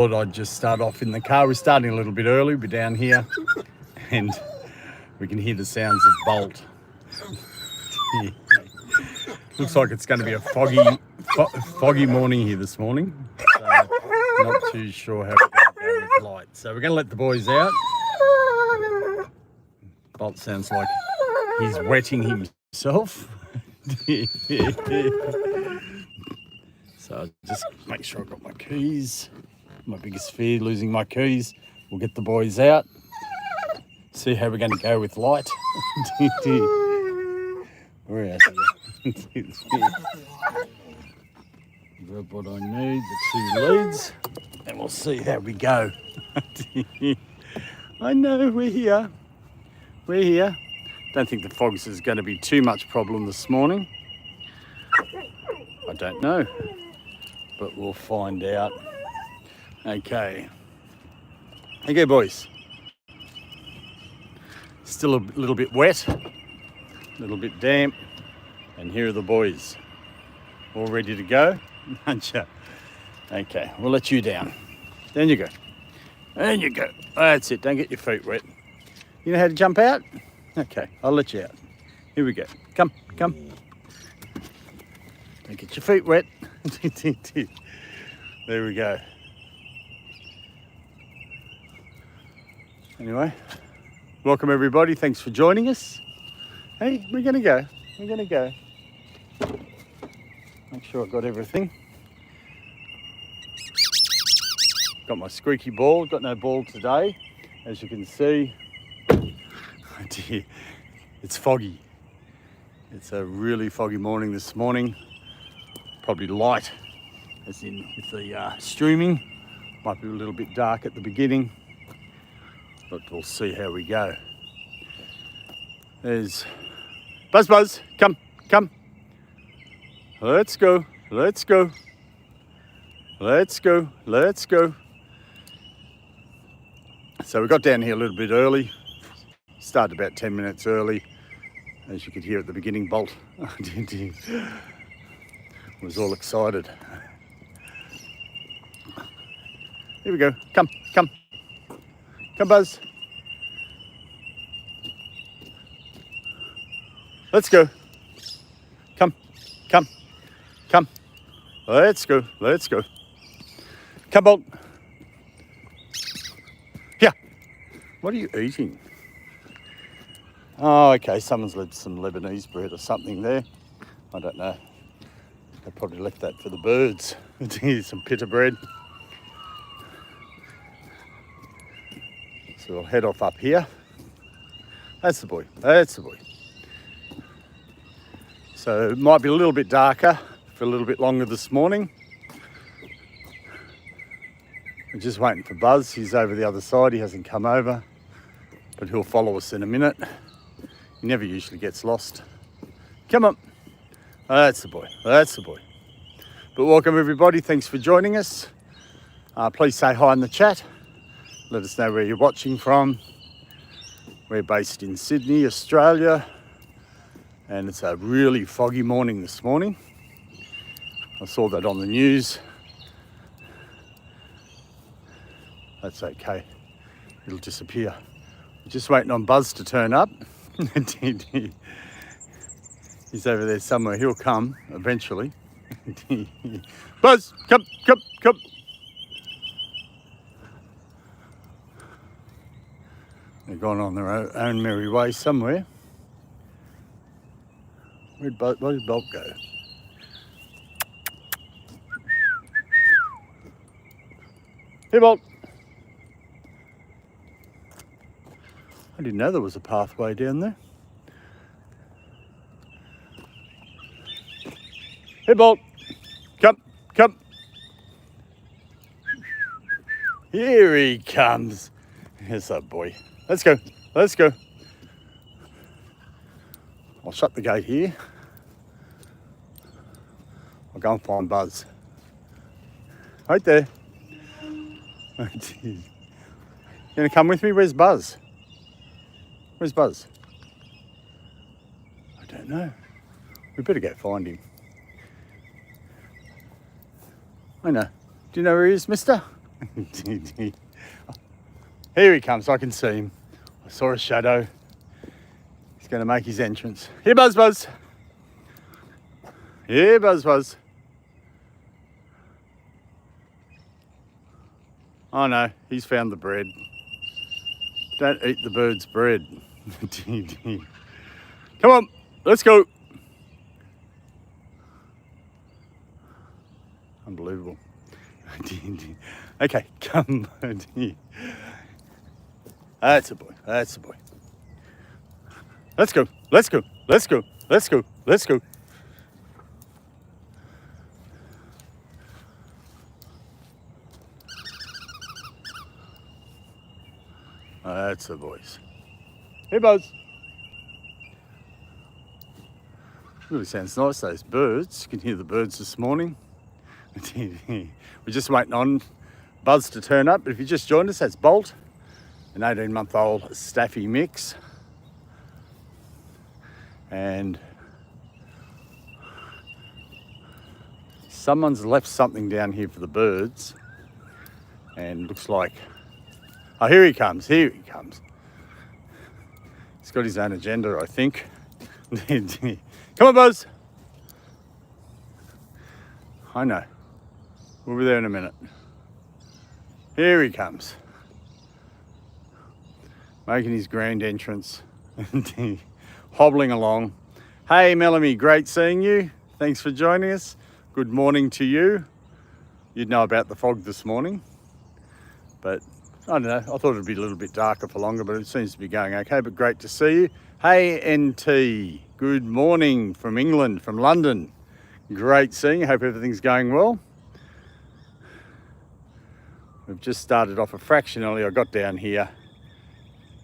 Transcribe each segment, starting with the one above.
thought I'd just start off in the car. We're starting a little bit early. We're down here and we can hear the sounds of Bolt. Looks like it's going to be a foggy morning here this morning. So not too sure how we're going to go with light. So we're going to let the boys out. Bolt sounds like he's wetting himself. So just make sure I've got my keys. My biggest fear, losing my keys. We'll get the boys out. See how we're going to go with light. Where is it? Grab what I need, the 2 leads, and we'll see how we go. I know, we're here. We're here. Don't think the fogs is going to be too much problem this morning. I don't know, but we'll find out. Okay. Okay, boys. Still a little bit wet, a little bit damp, and here are the boys. All ready to go, aren't you? Okay, we'll let you down. Down you go. There you go. That's it. Don't get your feet wet. You know how to jump out? Okay, I'll let you out. Here we go. Come. Don't get your feet wet. There we go. Anyway, welcome everybody. Thanks for joining us. Hey, we're going to go. Make sure I've got everything. Got my squeaky ball. Got no ball today. As you can see, oh dear, it's foggy. It's a really foggy morning this morning. Probably light, as in with the streaming. Might be a little bit dark at the beginning, but we'll see how we go. There's Buzz, come. Let's go. So we got down here a little bit early. Started about 10 minutes early. As you could hear at the beginning, Bolt was all excited. Here we go. Come, Buzz. Let's go. Come. Let's go. Come, Bolt. Here. What are you eating? Oh, okay. Someone's left some Lebanese bread or something there. I don't know. They probably left that for the birds. Some pita bread. So we'll head off up here. That's the boy. So it might be a little bit darker for a little bit longer this morning. We're just waiting for Buzz. He's over the other side. He hasn't come over, but he'll follow us in a minute. He never usually gets lost. Come on. That's the boy. But welcome everybody. Thanks for joining us. Please say hi in the chat. Let us know where you're watching from. We're based in Sydney, Australia, and it's a really foggy morning this morning. I saw that on the news. That's okay. It'll disappear. We're just waiting on Buzz to turn up. He's over there somewhere. He'll come eventually. Buzz, come. They're gone on their own merry way somewhere. Where did Bolt go? Here, Bolt. I didn't know there was a pathway down there. Here, Bolt. Come. Here he comes. Here's that boy. Let's go. I'll shut the gate here. I'll go and find Buzz. Right there. You gonna come with me? Where's Buzz? I don't know. We better go find him. I know. Do you know where he is, mister? Here he comes, I can see him. I saw a shadow. He's going to make his entrance. Here, Buzz Buzz. Here, Buzz Buzz. Oh no, he's found the bread. Don't eat the bird's bread. Come on, let's go. Unbelievable. Okay, come on. That's a boy, that's a boy. Let's go, let's go, let's go, let's go, let's go. That's the boys. Hey, Buzz. Really sounds nice, those birds. You can hear the birds this morning. We're just waiting on Buzz to turn up. But if you just joined us, that's Bolt, an 18-month-old Staffy mix. And someone's left something down here for the birds. And looks like, oh, here he comes, here he comes. He's got his own agenda, I think. Come on, Buzz. I know. We'll be there in a minute. Here he comes. Making his grand entrance. Hobbling along. Hey, Melanie, great seeing you. Thanks for joining us. Good morning to you. You'd know about the fog this morning. But I don't know, I thought it'd be a little bit darker for longer, but it seems to be going okay, but great to see you. Hey, NT, good morning from England, from London. Great seeing you, hope everything's going well. We've just started off a fraction earlier. I got down here,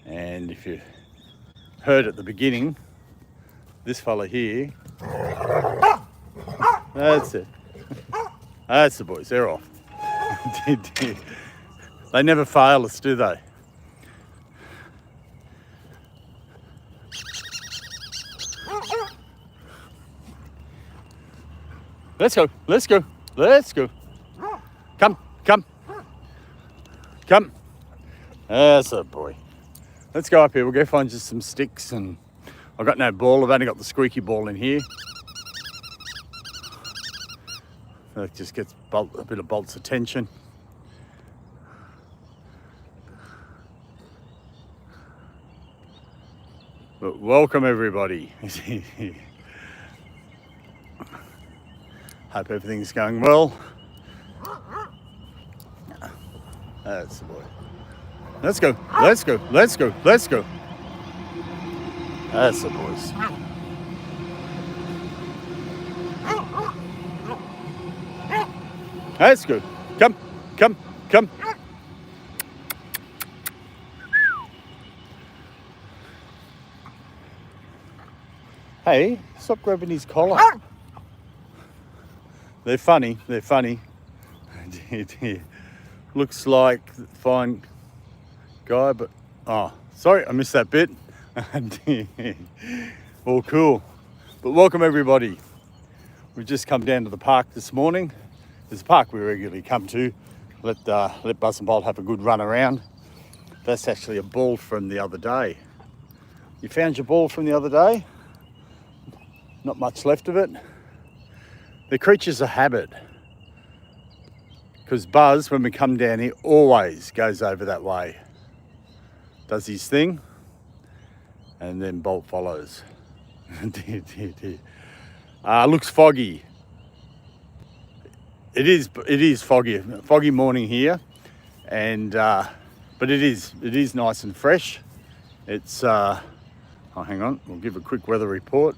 and if you heard at the beginning, this fella here, that's it. That's the boys, they're off. They never fail us, do they? Let's go, let's go, let's go. Come, come, come. That's a boy. Let's go up here. We'll go find just some sticks, and I've got no ball. I've only got the squeaky ball in here. That just gets a bit of Bolt's attention. But welcome everybody. Hope everything's going well. That's the boy. Let's go, let's go, let's go, let's go. That's the boys. Let's go. Come, come, come. Hey, stop grabbing his collar. They're funny, they're funny. Looks like a fine guy, but, oh, sorry, I missed that bit. All cool. But welcome everybody. We've just come down to the park this morning. There's a park we regularly come to. Let Buzz and Bolt have a good run around. That's actually a ball from the other day. You found your ball from the other day? Not much left of it. The creature's a habit. Because Buzz, when we come down here, always goes over that way. Does his thing, and then Bolt follows. Looks foggy. It is foggy morning here, and but it is nice and fresh. It's oh, hang on, we'll give a quick weather report.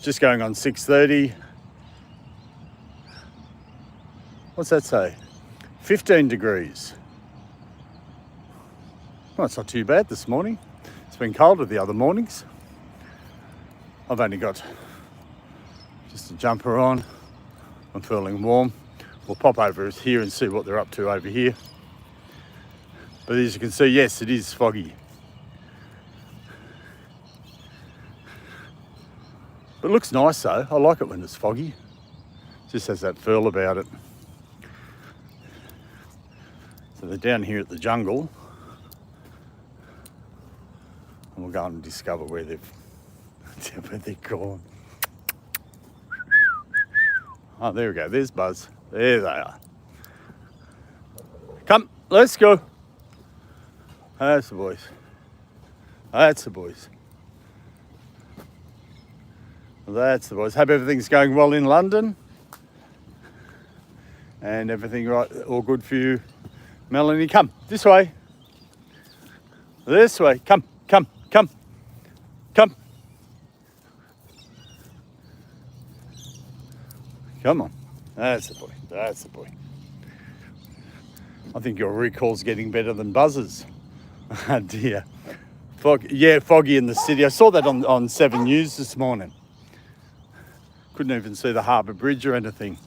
Just going on 6:30. What's that say? 15 degrees. Well, it's not too bad this morning. It's been colder the other mornings. I've only got just a jumper on. I'm feeling warm. We'll pop over here and see what they're up to over here. But as you can see, yes, it is foggy. But it looks nice though. I like it when it's foggy. Just has that feel about it. So they're down here at the jungle. And we'll go and discover where they've gone. Oh, there we go. There's Buzz. There they are. Come, let's go. That's the boys. That's the boys. That's the boys. Hope everything's going well in London. And everything right, all good for you. Melanie, come this way. This way. Come, come, come, come. Come on. That's the boy. That's the boy. I think your recall's getting better than Buzz's. Oh dear. Foggy in the city. I saw that on 7 News this morning. Couldn't even see the Harbour Bridge or anything.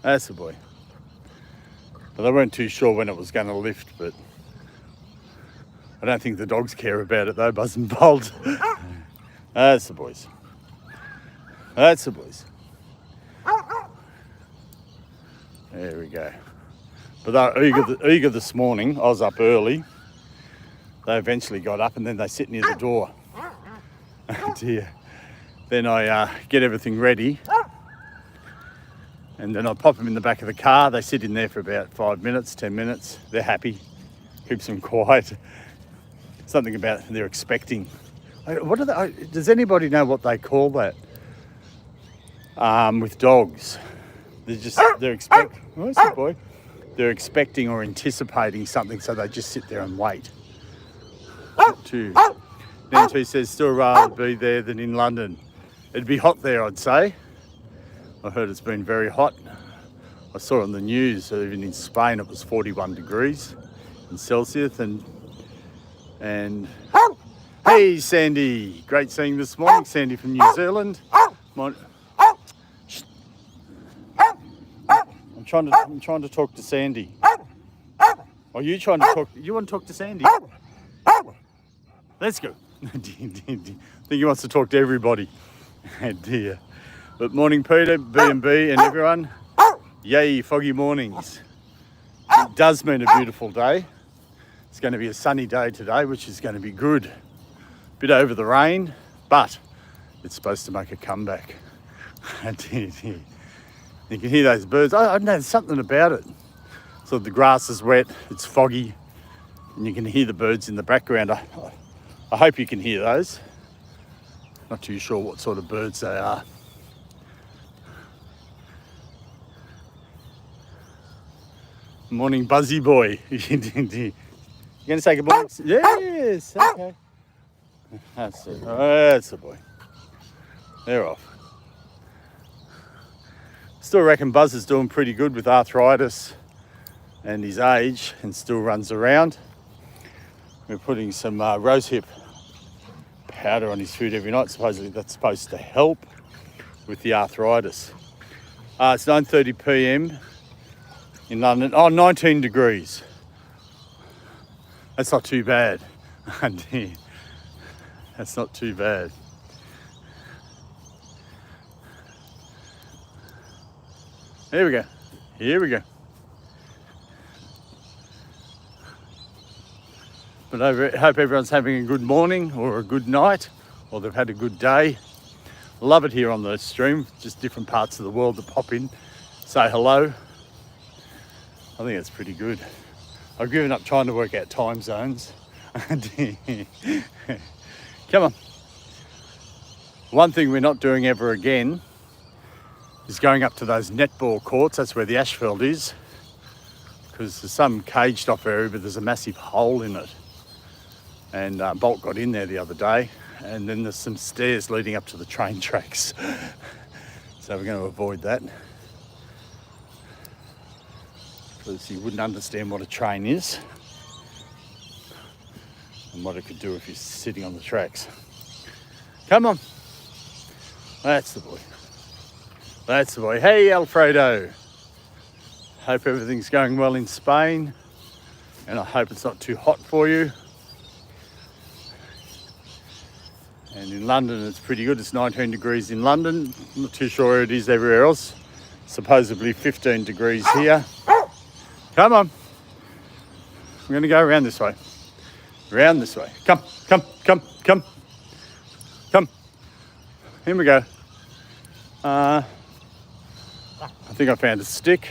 That's the boy. But they weren't too sure when it was going to lift, but I don't think the dogs care about it though, Buzz and Bolt. That's the boys. That's the boys. There we go. But they were eager this morning. I was up early. They eventually got up and then they sit near the door. Oh dear. Then I get everything ready. And then I pop them in the back of the car. They sit in there for about 5 minutes, 10 minutes. They're happy. Keeps them quiet. Something about they're expecting. What are they? Does anybody know what they call that? With dogs. They're expecting. Where's the boy? They're expecting or anticipating something, so they just sit there and wait. Two. Nancy says still rather be there than in London. It'd be hot there, I'd say. I heard it's been very hot. I saw on the news that even in Spain it was 41 degrees in Celsius and hey Sandy, great seeing you this morning. Sandy from New Zealand. I'm trying to talk to Sandy. Are you trying to talk? You want to talk to Sandy? Let's go. I think he wants to talk to everybody. Oh dear. But morning Peter, B&B and everyone. Yay, foggy mornings. It does mean a beautiful day. It's going to be a sunny day today, which is going to be good. Bit over the rain, but it's supposed to make a comeback. Oh dear. You can hear those birds. I don't know, there's something about it. So the grass is wet, it's foggy, and you can hear the birds in the background. I hope you can hear those. Not too sure what sort of birds they are. Morning, Buzzy boy. You going to say good morning? Yes, okay. That's it. That's the boy. They're off. Still reckon Buzz is doing pretty good with arthritis and his age and still runs around. We're putting some rosehip powder on his food every night. Supposedly that's supposed to help with the arthritis. It's 9:30 p.m. in London. Oh, 19 degrees. That's not too bad. That's not too bad. Here we go. Here we go. But I hope everyone's having a good morning or a good night, or they've had a good day. Love it here on the stream. Just different parts of the world that pop in, say hello. I think it's pretty good. I've given up trying to work out time zones. Come on. One thing we're not doing ever again is going up to those netball courts. That's where the asphalt is, because there's some caged off area, but there's a massive hole in it. And Bolt got in there the other day, and then there's some stairs leading up to the train tracks. So we're going to avoid that, because you wouldn't understand what a train is and what it could do if you're sitting on the tracks. Come on. That's the boy. That's the boy. Hey, Alfredo. Hope everything's going well in Spain, and I hope it's not too hot for you. And in London, it's pretty good. It's 19 degrees in London. I'm not too sure where it is everywhere else. supposedly 15 degrees here. Come on. I'm going to go around this way. Around this way. Come, come, come, come. Come. Here we go. I think I found a stick.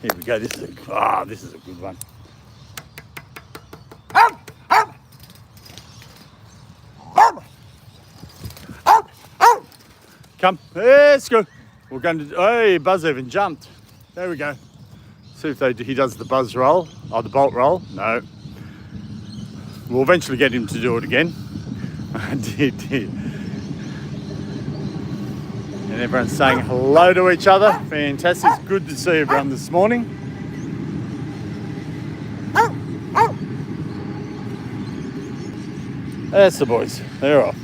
Here we go. This is a good one. Come, let's go. We're going to, hey, Buzz even jumped. There we go. See if he does the buzz roll, or the bolt roll. No. We'll eventually get him to do it again. And everyone's saying hello to each other. Fantastic. It's good to see everyone this morning. That's the boys. They're off.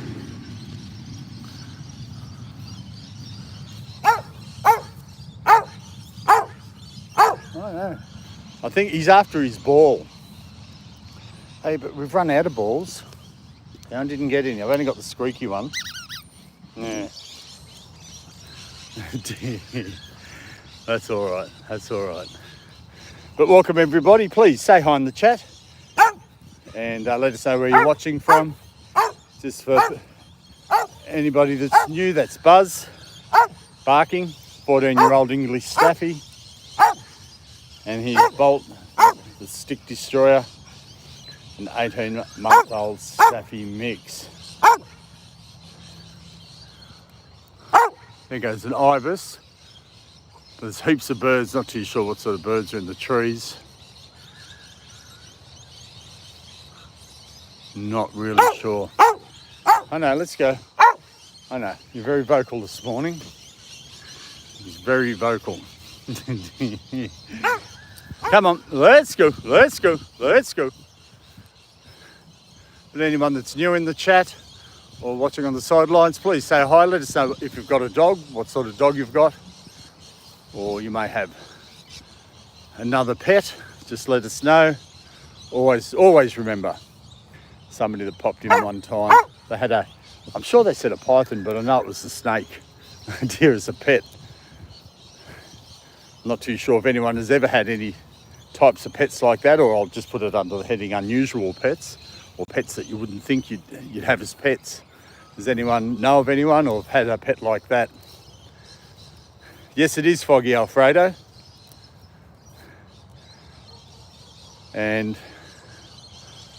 I think he's after his ball. Hey, but we've run out of balls. I didn't get any. I've only got the squeaky one. Yeah. That's all right. That's all right. But welcome everybody. Please say hi in the chat. And let us know where you're watching from. Just for anybody that's new, that's Buzz. Barking. 14-year-old English Staffy. And here's Bolt, the stick destroyer, an 18-month-old Staffy mix. There goes an ibis. There's heaps of birds, not too sure what sort of birds are in the trees. Not really sure. I know, let's go. I know, you're very vocal this morning. He's very vocal. Come on, let's go, let's go, let's go. But anyone that's new in the chat or watching on the sidelines, please say hi. Let us know if you've got a dog, what sort of dog you've got. Or you may have another pet. Just let us know. Always remember somebody that popped in one time. They had I'm sure they said a python, but I know it was a snake. Deer as a pet. I'm not too sure if anyone has ever had any types of pets like that, or I'll just put it under the heading unusual pets, or pets that you wouldn't think you'd have as pets. Does anyone know of anyone or have had a pet like that? Yes, it is foggy, Alfredo. And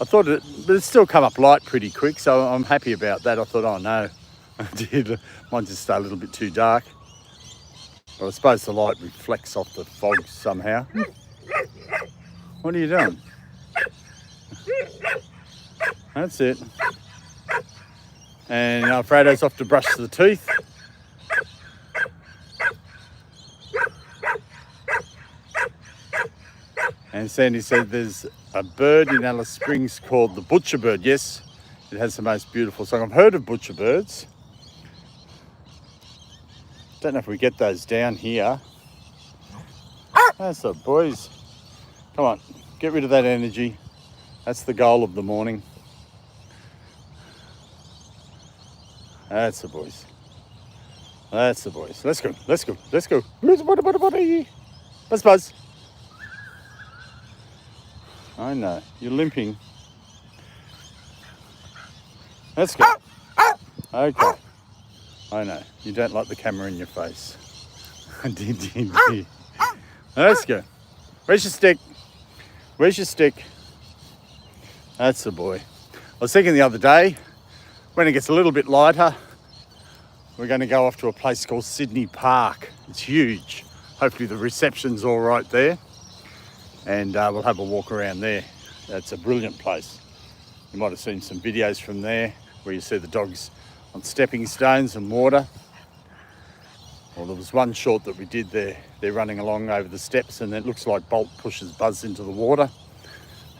I thought but it's still come up light pretty quick, so I'm happy about that. I thought, oh no, I did. Mine's just a little bit too dark. But I suppose the light reflects off the fog somehow. What are you doing? That's it. And Alfredo's off to brush the teeth. And Sandy said there's a bird in Alice Springs called the butcher bird. Yes, it has the most beautiful song. I've heard of butcher birds. Don't know if we get those down here. That's the boys. Come on, get rid of that energy. That's the goal of the morning. That's the boys. That's the boys. Let's go, let's go, let's go. Buzz, buzz. I know, you're limping. Let's go. Okay. I know, you don't like the camera in your face. Let's go. Where's your stick? Where's your stick? That's the boy. I was thinking the other day, when it gets a little bit lighter, we're going to go off to a place called Sydney Park. It's huge. Hopefully the reception's all right there. And we'll have a walk around there. That's a brilliant place. You might have seen some videos from there where you see the dogs on stepping stones and water. Well, there was one shot that we did there. They're running along over the steps and it looks like Bolt pushes Buzz into the water.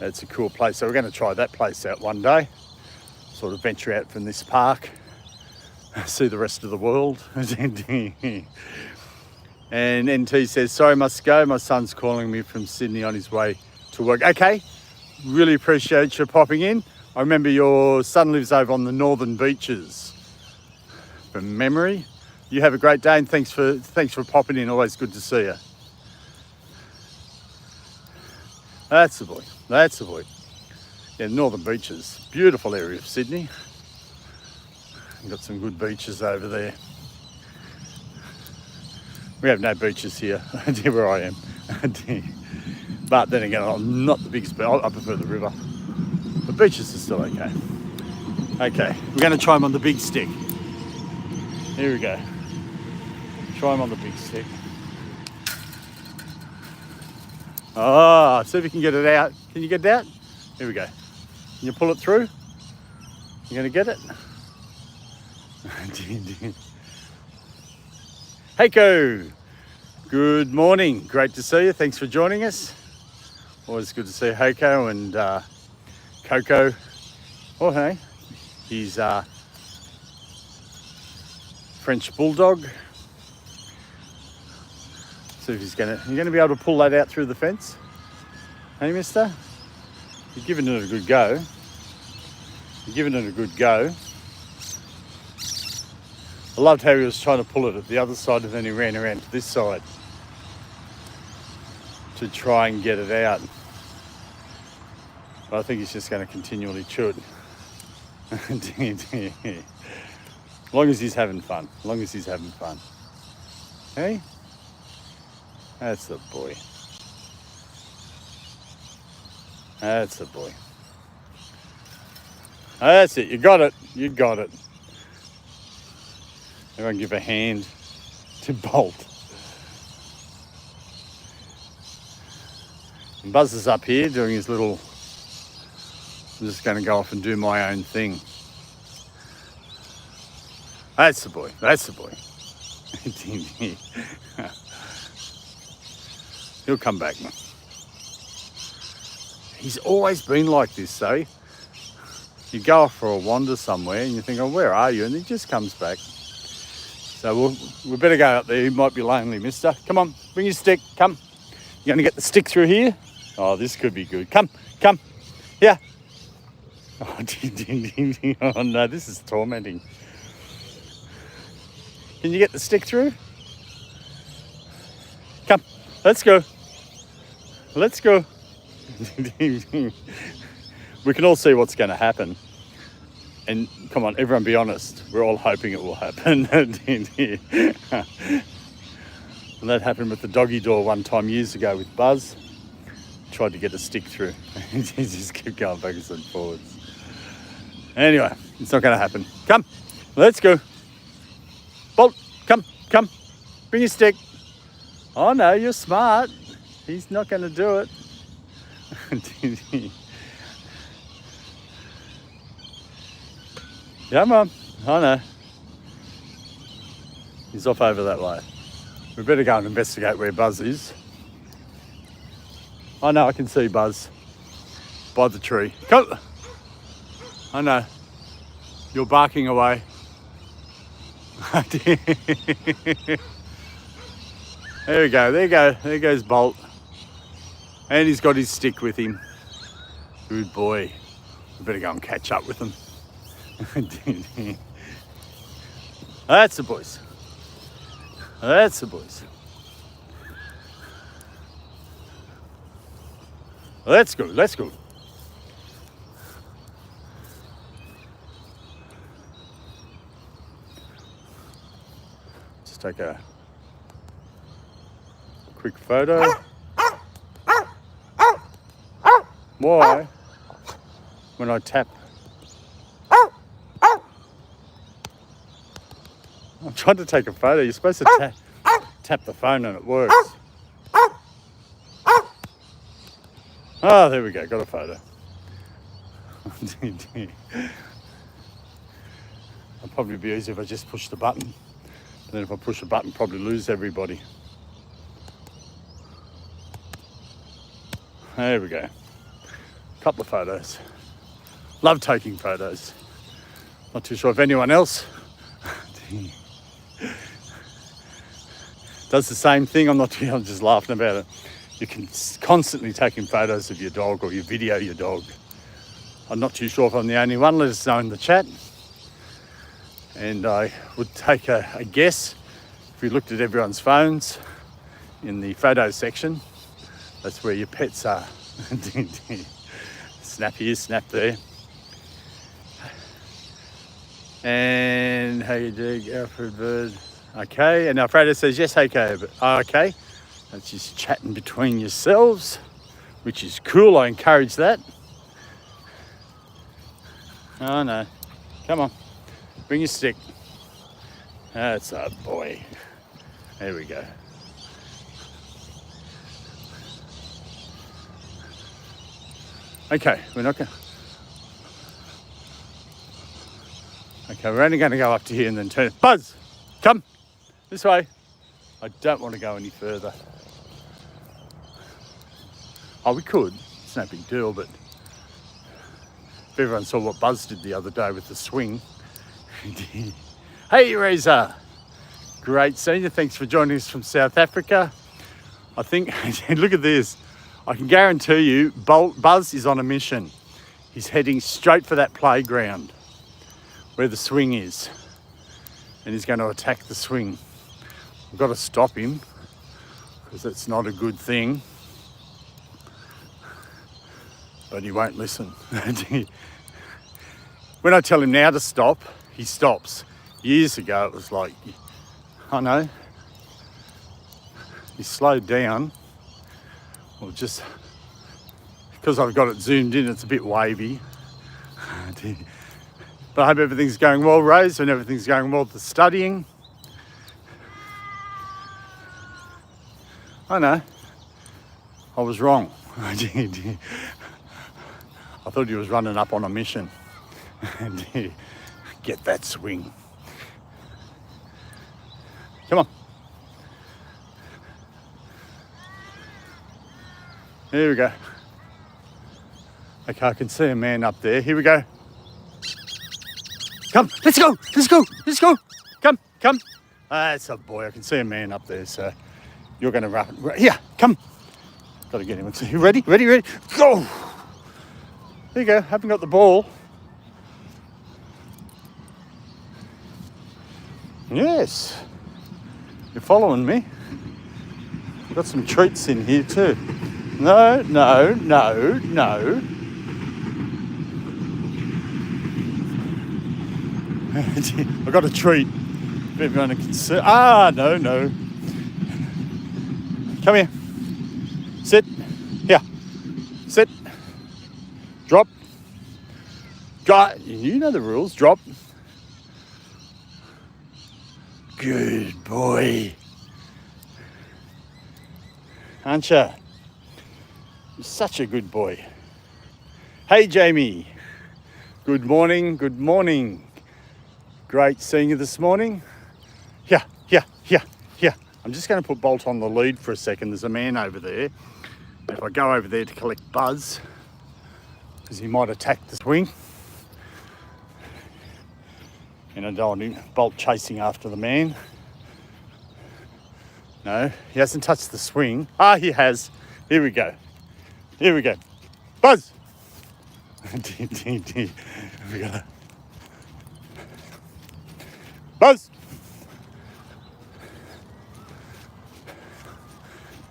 It's a cool place. So we're going to try that place out one day. Sort of venture out from this park, see the rest of the world. And NT says, sorry, must go. My son's calling me from Sydney on his way to work. Okay, really appreciate you popping in. I remember your son lives over on the northern beaches from memory. You have a great day, and thanks for popping in. Always good to see you. That's the boy. That's the boy. Yeah, Northern Beaches, beautiful area of Sydney. You've got some good beaches over there. We have no beaches here, where I am. But then again, I'm not the biggest, I prefer the river. The beaches are still okay. Okay, we're going to try him on the big stick. Here we go. Try him on the big stick. Oh, see if you can get it out. Can you get it out? Here we go. Can you pull it through? You going to get it? Heiko, good morning. Great to see you. Thanks for joining us. Always good to see Heiko and Coco. Oh, hey. He's French Bulldog. See if you're gonna be able to pull that out through the fence. Hey, mister? You're giving it a good go. You're giving it a good go. I loved how he was trying to pull it at the other side and then he ran around to this side to try and get it out. But I think he's just going to continually chew it. As long as he's having fun. As long as he's having fun. Hey? That's the boy. That's the boy. That's it. You got it. You got it. Everyone give a hand to Bolt. And Buzz is up here doing his little... I'm just going to go off and do my own thing. That's the boy. That's the boy. He'll come back. He's always been like this, though. You go off for a wander somewhere and you think, oh, where are you? And he just comes back. So we better go up there. He might be lonely, mister. Come on, bring your stick. Come. You going to get the stick through here? Oh, this could be good. Come, come. Yeah. Oh, oh no, this is tormenting. Can you get the stick through? Come, let's go. Let's go. We can all see what's going to happen. And come on, everyone be honest. We're all hoping it will happen. And that happened with the doggy door one time years ago with Buzz. Tried to get a stick through. He just kept going backwards and forwards. Anyway, it's not going to happen. Come, let's go. Bolt, come, come. Bring your stick. Oh no, you're smart. He's not going to do it. Come on. Oh no. He's off over that way. We better go and investigate where Buzz is. Oh no, I can see Buzz by the tree. Go. I know. You're barking away. There we go. There you go. There goes Bolt. And he's got his stick with him. Good boy. We better go and catch up with him. That's the boys. That's the boys. Let's go. Let's go. Just take a quick photo. Why? When I tap. I'm trying to take a photo. You're supposed to tap the phone and it works. Oh, there we go. Got a photo. It'd probably be easier if I just push the button. But then if I push the button, probably lose everybody. There we go. Couple of photos. Love taking photos. Not too sure if anyone else does the same thing. I'm just laughing about it. You can constantly taking photos of your dog or you video your dog. I'm not too sure if I'm the only one. Let us know in the chat. And I would take a guess, if we looked at everyone's phones in the photo section, that's where your pets are. Snap here, snap there. And how you doing, Alfred Bird? Okay, and Alfredo says, yes, okay, but okay. That's just chatting between yourselves, which is cool, I encourage that. Oh no, come on, bring your stick. That's a boy. There we go. Okay, we're not going. Okay, we're only going to go up to here and then turn. Buzz, come this way. I don't want to go any further. Oh, we could. It's no big deal, but if everyone saw what Buzz did the other day with the swing. Hey, Reza. Great seeing you. Thanks for joining us from South Africa. I think, look at this. I can guarantee you Buzz is on a mission. He's heading straight for that playground where the swing is. And he's going to attack the swing. We've got to stop him because it's not a good thing. But he won't listen. When I tell him now to stop, he stops. Years ago, it was like, I know, he slowed down. Well, just because I've got it zoomed in, it's a bit wavy. But I hope everything's going well, Rose, and everything's going well with the studying. I know, I was wrong. I thought he was running up on a mission. Get that swing. Come on. Here we go. Okay, I can see a man up there. Here we go. Come, let's go, let's go, let's go. Come, come. That's a boy. I can see a man up there, so you're going to run. Here, come. Got to get him. You ready? Ready, ready? Go. There you go. Haven't got the ball. Yes. You're following me. Got some treats in here too. No, no, no, no. I got a treat. Everyone can see. Ah, no, no. Come here. Sit. Here. Sit. Drop. Got. You know the rules. Drop. Good boy. Aren't you? You're such a good boy. Hey, Jamie. Good morning. Good morning. Great seeing you this morning. Here, here, here, here. I'm just going to put Bolt on the lead for a second. There's a man over there. If I go over there to collect Buzz, because he might attack the swing. And I don't want Bolt chasing after the man. No, he hasn't touched the swing. Ah, he has. Here we go. Here we go. Buzz! We gotta... Buzz!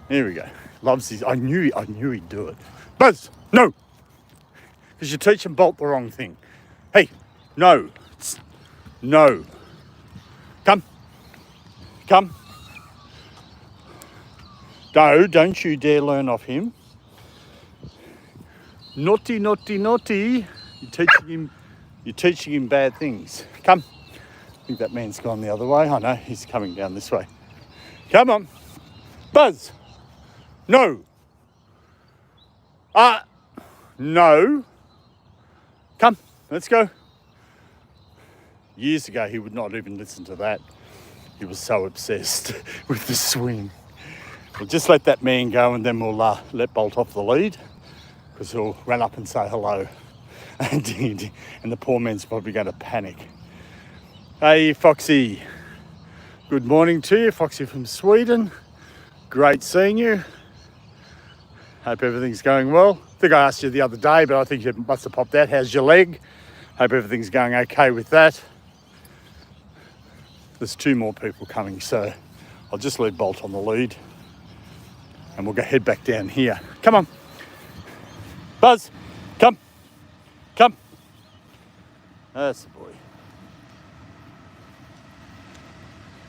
Here we go. Loves his... I knew he'd do it. Buzz! No! Because you're teaching Bolt the wrong thing. Hey, no. No. Come. Come. No, don't you dare learn off him. Naughty, naughty, naughty. You're teaching him bad things. Come. I think that man's gone the other way. I know, he's coming down this way. Come on. Buzz. No. No. Come, let's go. Years ago, he would not even listen to that. He was so obsessed with the swing. We'll just let that man go and then we'll let Bolt off the lead because he'll run up and say hello. And the poor man's probably going to panic. Hey, Foxy. Good morning to you. Foxy from Sweden. Great seeing you. Hope everything's going well. I think I asked you the other day, but I think you must have popped out. How's your leg? Hope everything's going okay with that. There's 2 more people coming, so I'll just leave Bolt on the lead and we'll go head back down here. Come on. Buzz, come. Come. That's the boy.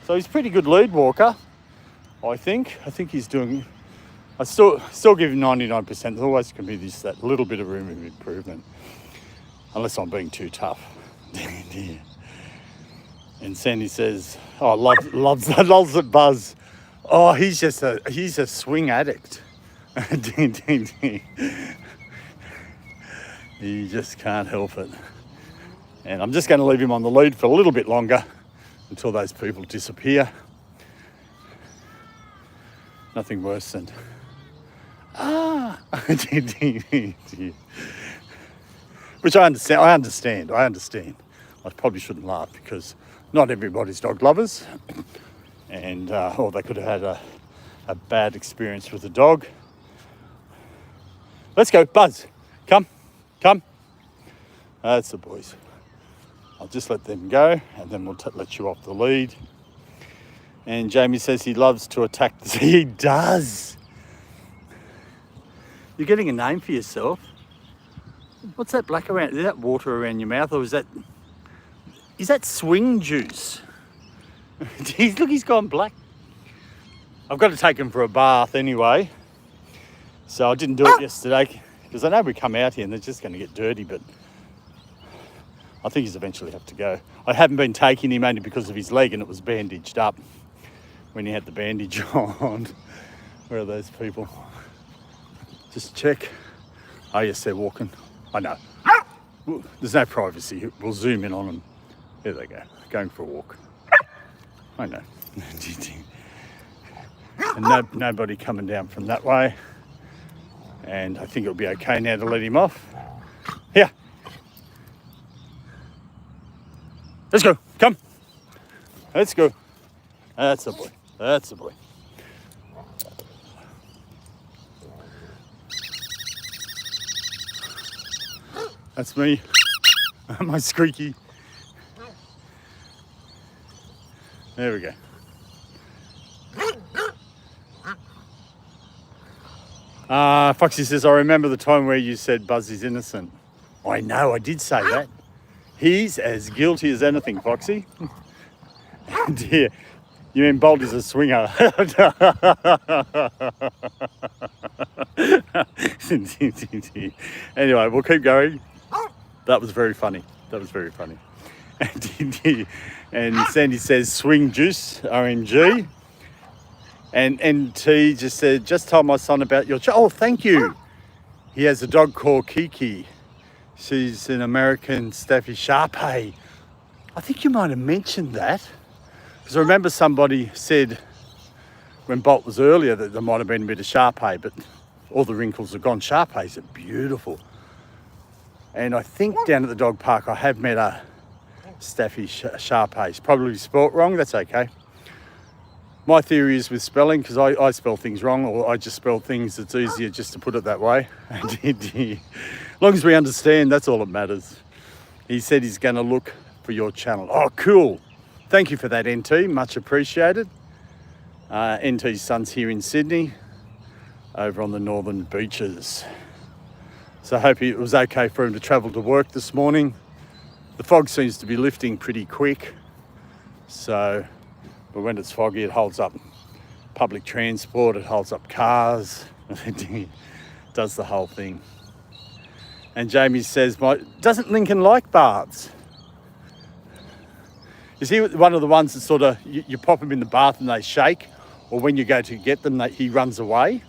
So he's a pretty good lead walker, I think. I think he's doing... I still give him 99%. There's always going to be that little bit of room of improvement, unless I'm being too tough. And Sandy says, "Oh, loves it, Buzz. Oh, he's a swing addict. He just can't help it." And I'm just going to leave him on the lead for a little bit longer until those people disappear. Nothing worse than which I understand. I probably shouldn't laugh because not everybody's dog lovers, and or they could have had a bad experience with a dog. Let's go, Buzz. Come. That's the boys. I'll just let them go, and then we'll let you off the lead. And Jamie says he loves to attack the... He does. You're getting a name for yourself. What's that black around? Is that water around your mouth, or is that swing juice? Jeez, look, he's gone black. I've got to take him for a bath anyway. So I didn't do it yesterday because I know we come out here and they're just going to get dirty, but I think he's eventually have to go. I haven't been taking him only because of his leg, and it was bandaged up when he had the bandage on. Where are those people? Just check. Oh yes, they're walking. I know. There's no privacy. We'll zoom in on them. There they go, going for a walk. I know. And nobody coming down from that way. And I think it'll be okay now to let him off. Here. Let's go. Come. Let's go. That's the boy. That's the boy. That's me. My squeaky. There we go. Foxy says, I remember the time where you said Buzzy's innocent. I know, I did say that. He's as guilty as anything, Foxy. Dear, you mean Bolt is a swinger? Anyway, we'll keep going. That was very funny. And Sandy says, swing juice, OMG. And T just said, just told my son about your oh, thank you. He has a dog called Kiki. She's an American Staffy Shar-Pei. I think you might have mentioned that. Because I remember somebody said when Bolt was earlier that there might have been a bit of Shar-Pei, but all the wrinkles are gone. Shar-Peis are beautiful. And I think down at the dog park I have met a Staffy Shar-Pei. Probably spelt wrong, that's okay. My theory is with spelling, because I spell things wrong, or I just spell things, it's easier just to put it that way. As long as we understand, that's all that matters. He said he's going to look for your channel. Oh, cool. Thank you for that, NT. Much appreciated. NT's son's here in Sydney, over on the northern beaches. So I hope it was okay for him to travel to work this morning. The fog seems to be lifting pretty quick. So, but when it's foggy, it holds up public transport, it holds up cars, it does the whole thing. And Jamie says, doesn't Lincoln like baths? Is he one of the ones that sort of, you pop him in the bath and they shake, or when you go to get them, he runs away?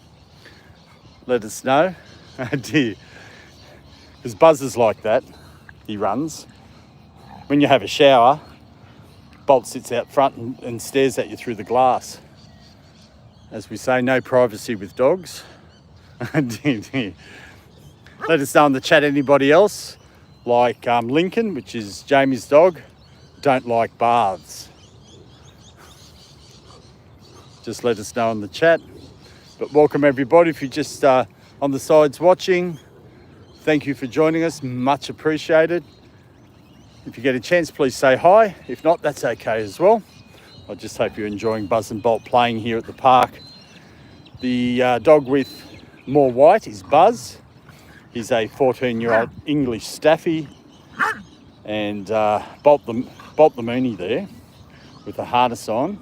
Let us know. Oh dear. Because Buzz is like that, he runs. When you have a shower, Bolt sits out front and stares at you through the glass. As we say, no privacy with dogs. Let us know in the chat, anybody else, like Lincoln, which is Jamie's dog, don't like baths. Just let us know in the chat. But welcome everybody. If you're just on the sides watching, thank you for joining us, much appreciated. If you get a chance, please say hi. If not, that's okay as well. I just hope you're enjoying Buzz and Bolt playing here at the park. The dog with more white is Buzz. He's a 14-year-old English Staffy. And Bolt the Mooney there with the harness on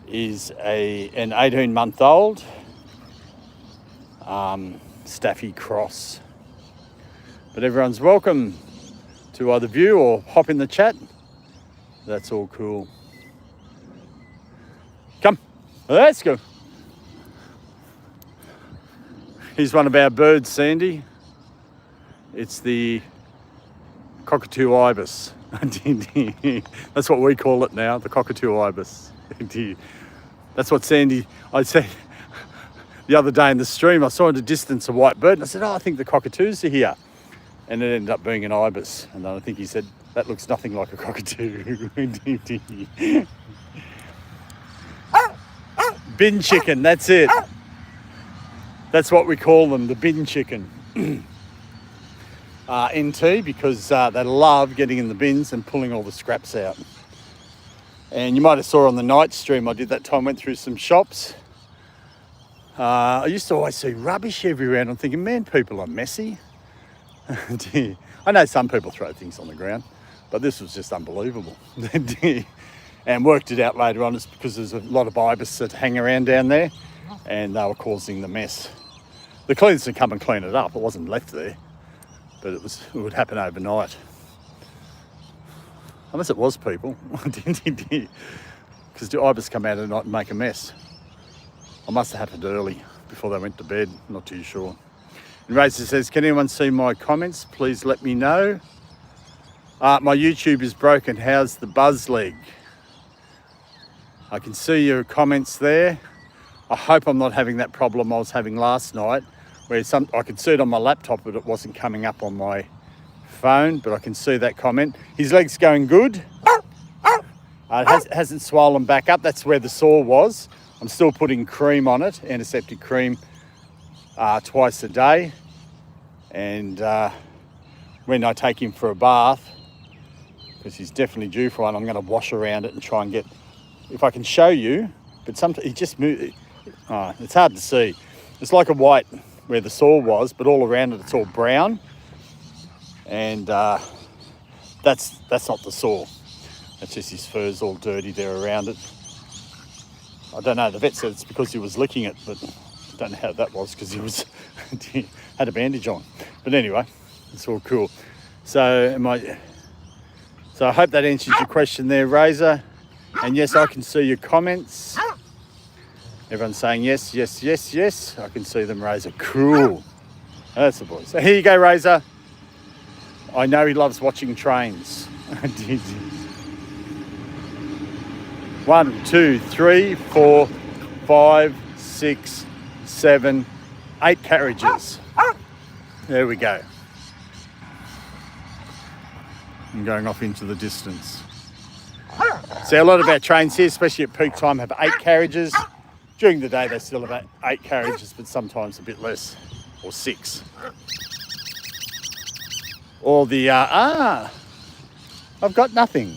is an 18-month-old Staffy cross. But everyone's welcome to either view or hop in the chat. That's all cool. Come, let's go. Here's one of our birds, Sandy. It's the cockatoo ibis. That's what we call it now, the cockatoo ibis. That's what Sandy, I said the other day in the stream, I saw in the distance a white bird and I said, oh, I think the cockatoos are here. And it ended up being an ibis. And then I think he said, that looks nothing like a cockatoo. Bin chicken, that's it. That's what we call them, the bin chicken. NT, because they love getting in the bins and pulling all the scraps out. And you might have saw on the night stream I did that time, went through some shops. I used to always see rubbish everywhere and I'm thinking, man, people are messy. I know some people throw things on the ground, but this was just unbelievable. And worked it out later on, it's because there's a lot of ibis that hang around down there and they were causing the mess. The cleaners would come and clean it up, it wasn't left there, but it would happen overnight. Unless it was people, because the ibis come out at night and make a mess. I must have happened early, before they went to bed, not too sure. And Razor says, can anyone see my comments? Please let me know. My YouTube is broken, how's the buzz leg? I can see your comments there. I hope I'm not having that problem I was having last night, where I could see it on my laptop, but it wasn't coming up on my phone, but I can see that comment. His leg's going good. It hasn't swollen back up. That's where the sore was. I'm still putting cream on it, antiseptic cream, twice a day. And when I take him for a bath, because he's definitely due for one, I'm going to wash around it and try and get, if I can show you, but sometimes he just moves. It's hard to see. It's like a white where the sore was, but all around it, it's all brown. And that's not the sore. That's just his fur's all dirty there around it. I don't know, the vet said it's because he was licking it, but I don't know how that was because he had a bandage on. But anyway, it's all cool. So I hope that answers your question there, Razor. And yes, I can see your comments. Everyone's saying yes, yes, yes, yes. I can see them, Razor. Cool. That's the boy. So here you go, Razor. I know he loves watching trains. 1, 2, 3, 4, 5, 6, 7, 8 carriages. There we go. I'm going off into the distance. See, a lot of our trains here, especially at peak time, have 8 carriages. During the day, they still have 8 carriages, but sometimes a bit less, or 6. All the, I've got nothing.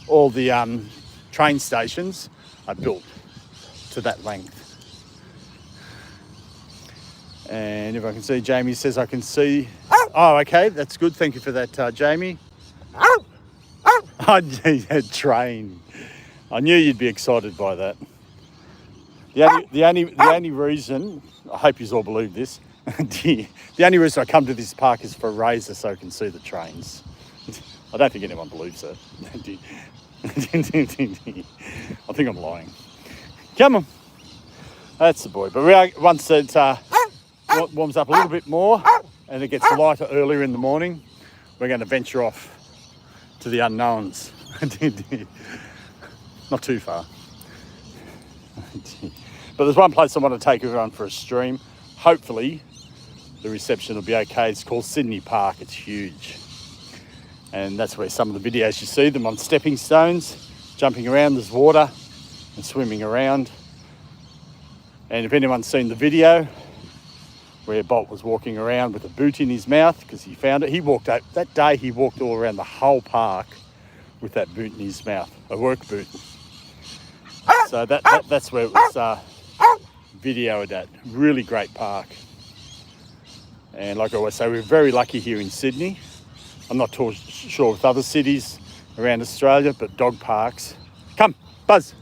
All the train stations are built to that length. And if I can see, Jamie says I can see. Oh, okay, that's good. Thank you for that, Jamie. A train. I knew you'd be excited by that. The only reason, I hope you all believe this, the only reason I come to this park is for a Razor so I can see the trains. I don't think anyone believes that. I think I'm lying. Come on. That's the boy. But once it warms up a little bit more and it gets lighter earlier in the morning, we're going to venture off to the unknowns. Not too far. But there's one place I want to take everyone for a stream. Hopefully the reception will be okay. It's called Sydney Park. It's huge. And that's where some of the videos you see them on stepping stones, jumping around, there's water and swimming around. And if anyone's seen the video where Bolt was walking around with a boot in his mouth because he found it, he walked out, that day he walked all around the whole park with that boot in his mouth, a work boot. So that's where it was videoed at. Really great park. And like I always say, we're very lucky here in Sydney. I'm not sure with other cities around Australia, but dog parks. Come, Buzz.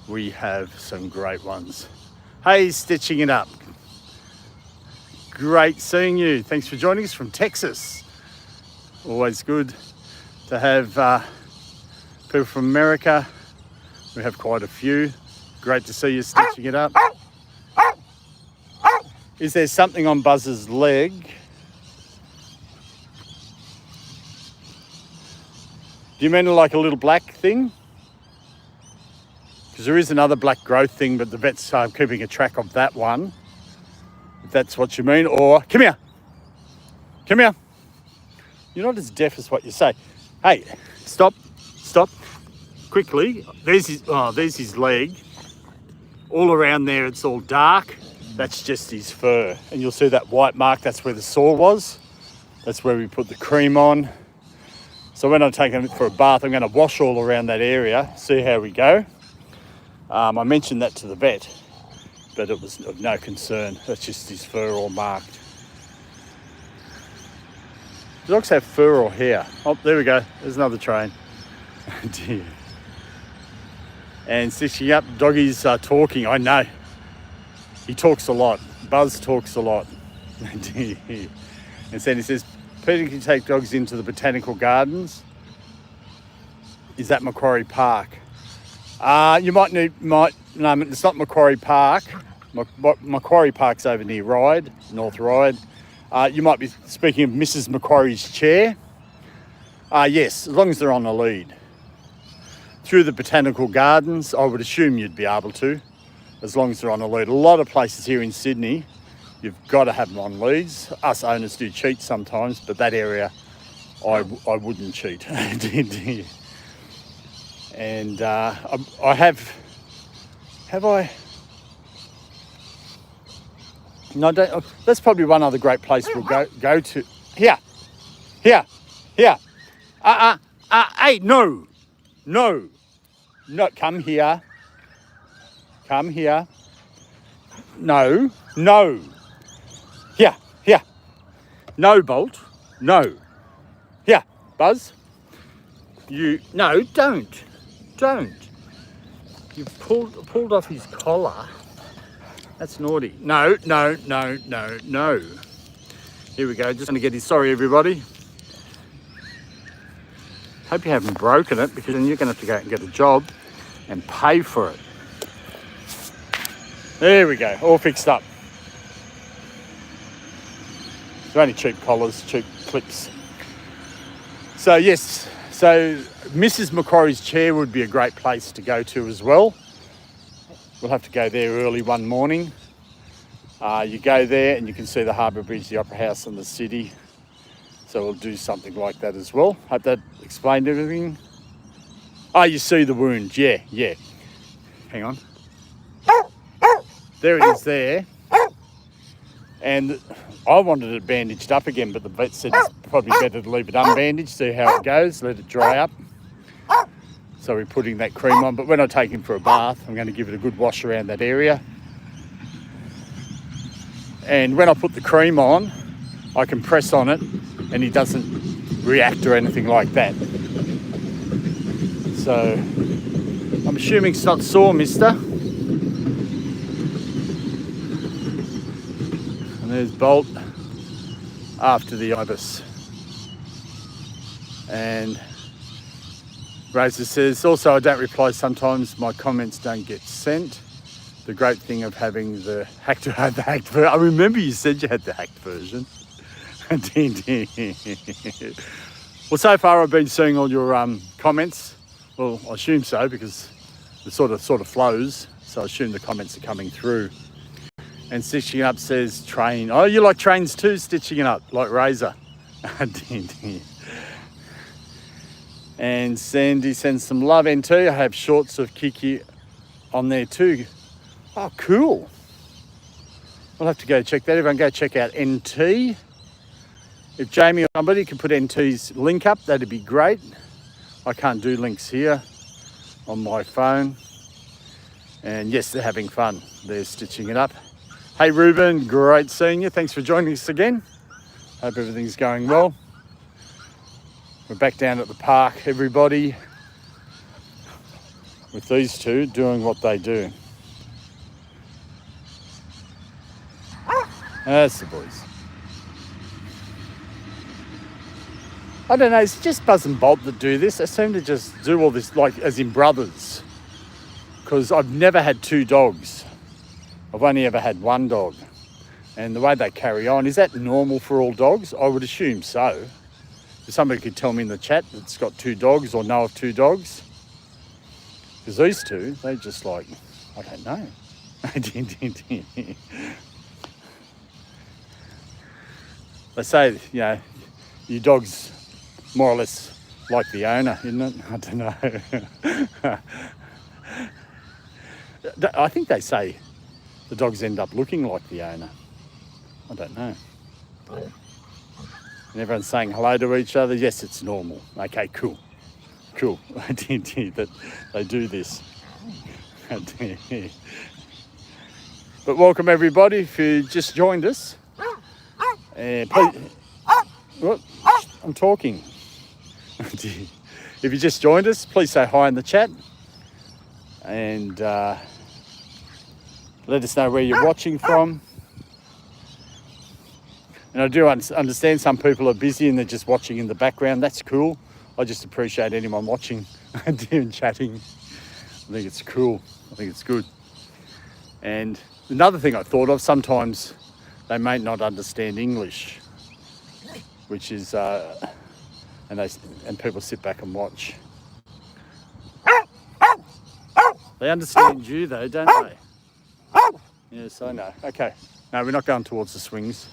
We have some great ones. Hey, Stitching It Up. Great seeing you. Thanks for joining us from Texas. Always good to have people from America. We have quite a few. Great to see you stitching it up. Is there something on Buzz's leg? Do you mean like a little black thing? Because there is another black growth thing, but the vet's keeping a track of that one. If that's what you mean. Or, come here. Come here. You're not as deaf as what you say. Hey, stop. Quickly. There's his leg. All around there, it's all dark. That's just his fur. And you'll see that white mark, that's where the sore was. That's where we put the cream on. So when I take him for a bath, I'm going to wash all around that area, see how we go. I mentioned that to the vet, but it was of no concern. That's just his fur all marked. Do dogs have fur or hair? Oh, there we go. There's another train. Dear. And stitching up, doggies are talking. I know. He talks a lot. Buzz talks a lot. And then he says, Peter can take dogs into the botanical gardens. Is that Macquarie Park? No, it's not Macquarie Park. Macquarie Park's over near Ryde, North Ryde. You might be speaking of Mrs. Macquarie's chair. Yes, as long as they're on a lead. Through the botanical gardens, I would assume you'd be able to, as long as they're on a lead. A lot of places here in Sydney, you've got to have them on leads. Us owners do cheat sometimes, but that area, I wouldn't cheat. And I have I? No, don't. That's probably one other great place we'll go to. Here. Hey, no, come here. No. Here. No, Bolt. No. Here, Buzz. No, don't. You've pulled off his collar. That's naughty. No. Here we go. Just going to get his. Sorry, everybody. Hope you haven't broken it, because then you're going to have to go out and get a job and pay for it. There we go. All fixed up. They're only cheap collars, cheap clips. So yes. So Mrs. Macquarie's chair would be a great place to go to as well. We'll have to go there early one morning. You go there and you can see the Harbour Bridge, the Opera House and the city. So we'll do something like that as well. Hope that explained everything. Oh, you see the wound. Yeah. Hang on. There it is there. And I wanted it bandaged up again, but the vet said it's probably better to leave it unbandaged, see how it goes, let it dry up. So we're putting that cream on, but when I take him for a bath, I'm going to give it a good wash around that area. And when I put the cream on, I can press on it and he doesn't react or anything like that. So I'm assuming it's not sore, mister. And there's Bolt after the ibis. And Razor says, also I don't reply sometimes, my comments don't get sent. The great thing of having the hacked version. I remember you said you had the hacked version. Well, so far I've been seeing all your comments. Well, I assume so, because it sort of flows. So I assume the comments are coming through. And Stitching It Up says train. Oh, you like trains too, Stitching It Up, like Razor. And Sandy sends some love NT. I have shorts of Kiki on there too. Oh, cool. We'll have to go check that. Everyone go check out NT. If Jamie or somebody can put NT's link up, that'd be great. I can't do links here on my phone. And yes, they're having fun. They're stitching it up. Hey Ruben, great seeing you. Thanks for joining us again. Hope everything's going well. We're back down at the park, everybody, with these two doing what they do. That's the boys. I don't know, it's just Buzz and Bob that do this. They seem to just do all this like as in brothers. Because I've never had two dogs. I've only ever had one dog. And the way they carry on, is that normal for all dogs? I would assume so. If somebody could tell me in the chat that's got two dogs or know of two dogs. Because these two, they just like, I don't know. They say, you know, your dog's more or less like the owner, isn't it? I don't know. I think they say the dogs end up looking like the owner. I don't know. And everyone's saying hello to each other. Yes, it's normal. Okay, cool. Cool. That they do this. But welcome everybody if you just joined us. Please, what? I'm talking. If you just joined us, please say hi in the chat. And let us know where you're watching from. And I do understand some people are busy and they're just watching in the background. That's cool. I just appreciate anyone watching and chatting. I think it's cool. I think it's good. And another thing I thought of, sometimes they may not understand English, which is, and people sit back and watch. They understand you though, don't they? Yes, I know. Okay. No, we're not going towards the swings.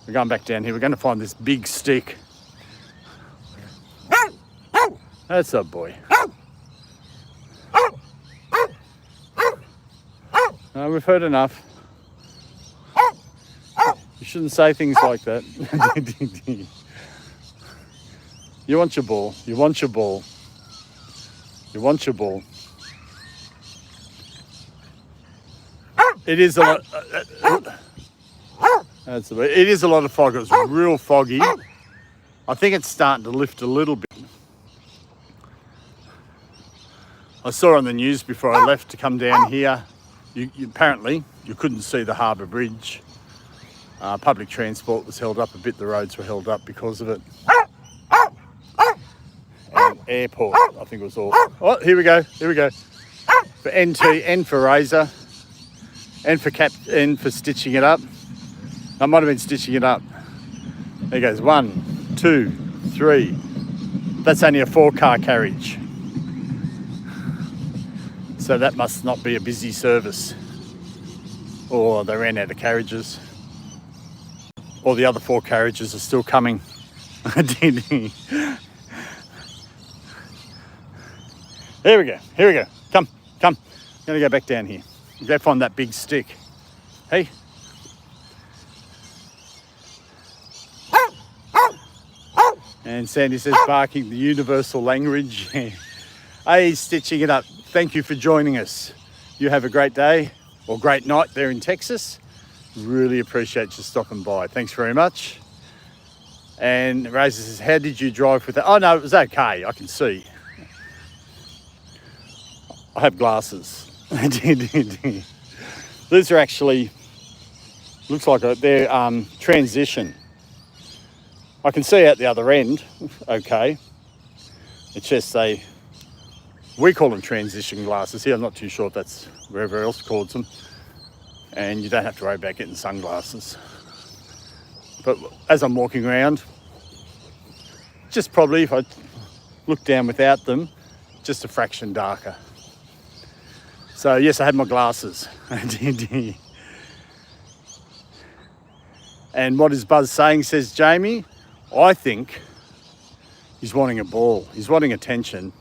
We're going back down here. We're going to find this big stick. That's a boy. No, we've heard enough. You shouldn't say things like that. You want your ball. You want your ball. You want your ball. It is a lot. It is a lot of fog. It was real foggy. I think it's starting to lift a little bit. I saw on the news before I left to come down here. Apparently you couldn't see the harbour bridge. Public transport was held up a bit. The roads were held up because of it. And airport, I think it was all. Oh, here we go. Here we go. For NT, N for Razor. And for stitching it up. I might have been stitching it up. There goes 1, 2, 3. That's only a 4-car carriage. So that must not be a busy service. Or they ran out of carriages. Or the other 4 carriages are still coming. Here we go. Here we go. Come. I'm going to go back down here. Go find that big stick. Hey. And Sandy says, barking the universal language. Hey, stitching it up. Thank you for joining us. You have a great day or great night there in Texas. Really appreciate you stopping by. Thanks very much. And Razor says, how did you drive with that? Oh, no, it was okay. I can see. I have glasses. These are actually, looks like they're transition. I can see out the other end, okay. It's just we call them transition glasses here. I'm not too sure if that's wherever else calls them. And you don't have to worry about getting sunglasses. But as I'm walking around, just probably if I look down without them, just a fraction darker. So yes, I had my glasses. And what is Buzz saying, says Jamie? I think he's wanting a ball. He's wanting attention.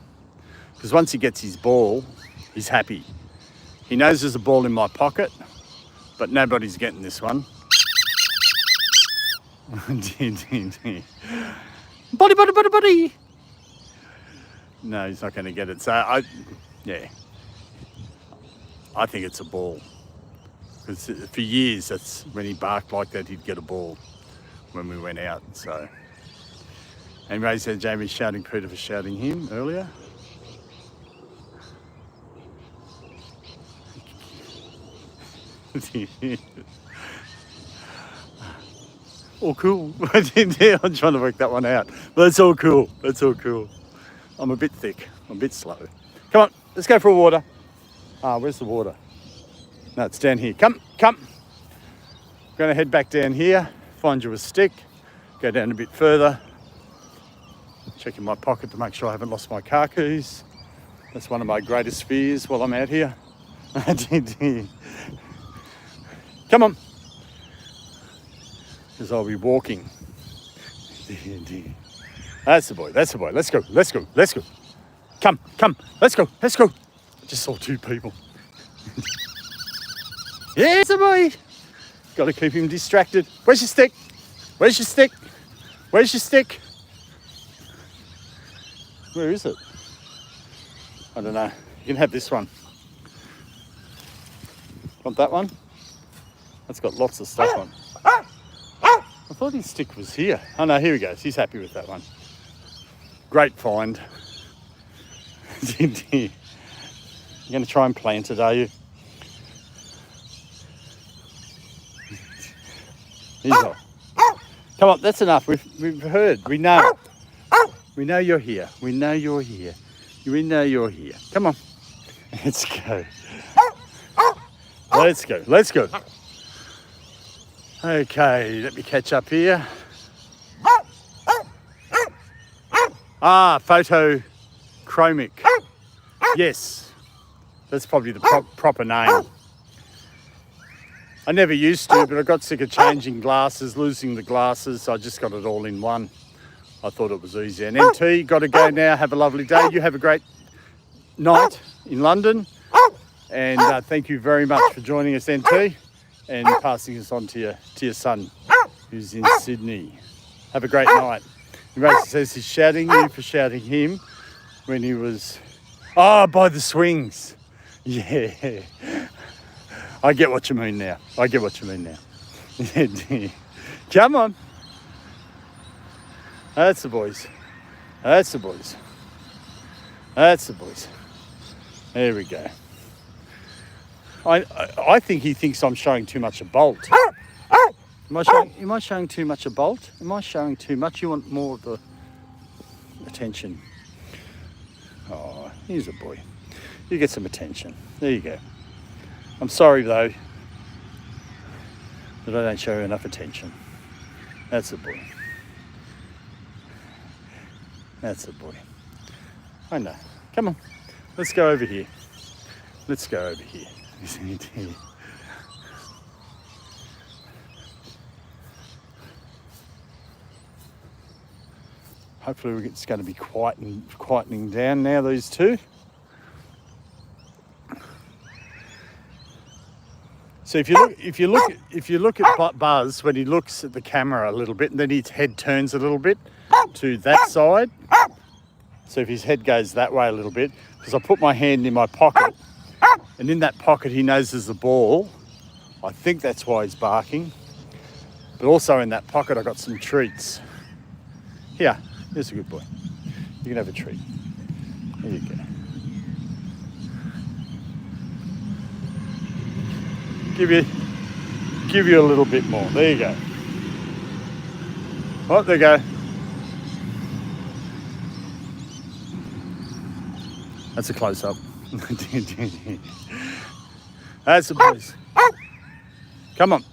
Because once he gets his ball, he's happy. He knows there's a ball in my pocket, but nobody's getting this one. Buddy. No, he's not going to get it. So Yeah. I think it's a ball. Because for years, that's when he barked like that, he'd get a ball when we went out. So, and Ray said Jamie's shouting Peter for shouting him earlier. All cool. I'm trying to work that one out. But it's all cool. It's all cool. I'm a bit thick. I'm a bit slow. Come on, let's go for a water. Where's the water? No, it's down here. Come. Going to head back down here, find you a stick, go down a bit further, check in my pocket to make sure I haven't lost my car keys. That's one of my greatest fears while I'm out here. Come on. Because I'll be walking. That's the boy. Let's go. Come. Let's go. I just saw two people. Yes, the boy. Got to keep him distracted. Where's your stick? Where is it? I don't know. You can have this one. Want that one? That's got lots of stuff on. I thought his stick was here. Oh no, here he goes. He's happy with that one. Great find. You're going to try and plant it, are you? Come on, that's enough. We've heard. We know. We know you're here. We know you're here. Come on. Let's go. Okay, let me catch up here. Photochromic. Yes, that's probably the proper name. I never used to, but I got sick of changing glasses, losing the glasses, so I just got it all in one. I thought it was easier. And NT, got to go now. Have a lovely day. You have a great night in London. And thank you very much for joining us, NT, and passing us on to your son, who's in Sydney. Have a great night. He says he's shouting you for shouting him when he was, by the swings. Yeah. I get what you mean now. Come on. That's the boys. There we go. I think he thinks I'm showing too much a bolt. Am I showing too much a bolt? Am I showing too much? You want more of the attention? Oh, here's a boy. You get some attention. There you go. I'm sorry though that I don't show enough attention. That's a boy. I know. Come on. Let's go over here. Hopefully it's going to be quietening down now, these two. So if you look at Buzz when he looks at the camera a little bit, and then his head turns a little bit to that side. So if his head goes that way a little bit, because I put my hand in my pocket, and in that pocket he knows there's a ball. I think that's why he's barking. But also in that pocket I got some treats. Here, there's a good boy. You can have a treat. There you go. Give you a little bit more. There you go. Oh, there you go. That's a close-up. That's the boys. Come on.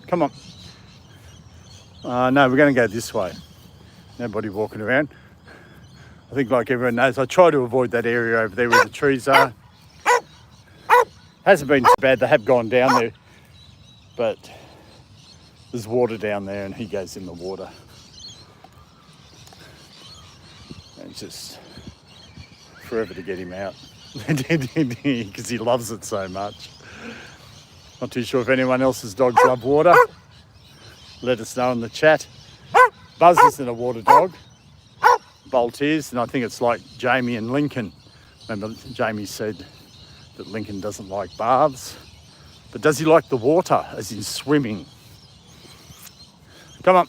No, we're going to go this way. Nobody walking around. I think like everyone knows, I try to avoid that area over there where the trees are. Hasn't been too bad. They have gone down there. But there's water down there and he goes in the water. And it's just forever to get him out. Because he loves it so much. Not too sure if anyone else's dogs love water. Let us know in the chat. Buzz isn't a water dog. Bolt is, and I think it's like Jamie and Lincoln. Remember Jamie said that Lincoln doesn't like baths. But does he like the water, as in swimming? Come on.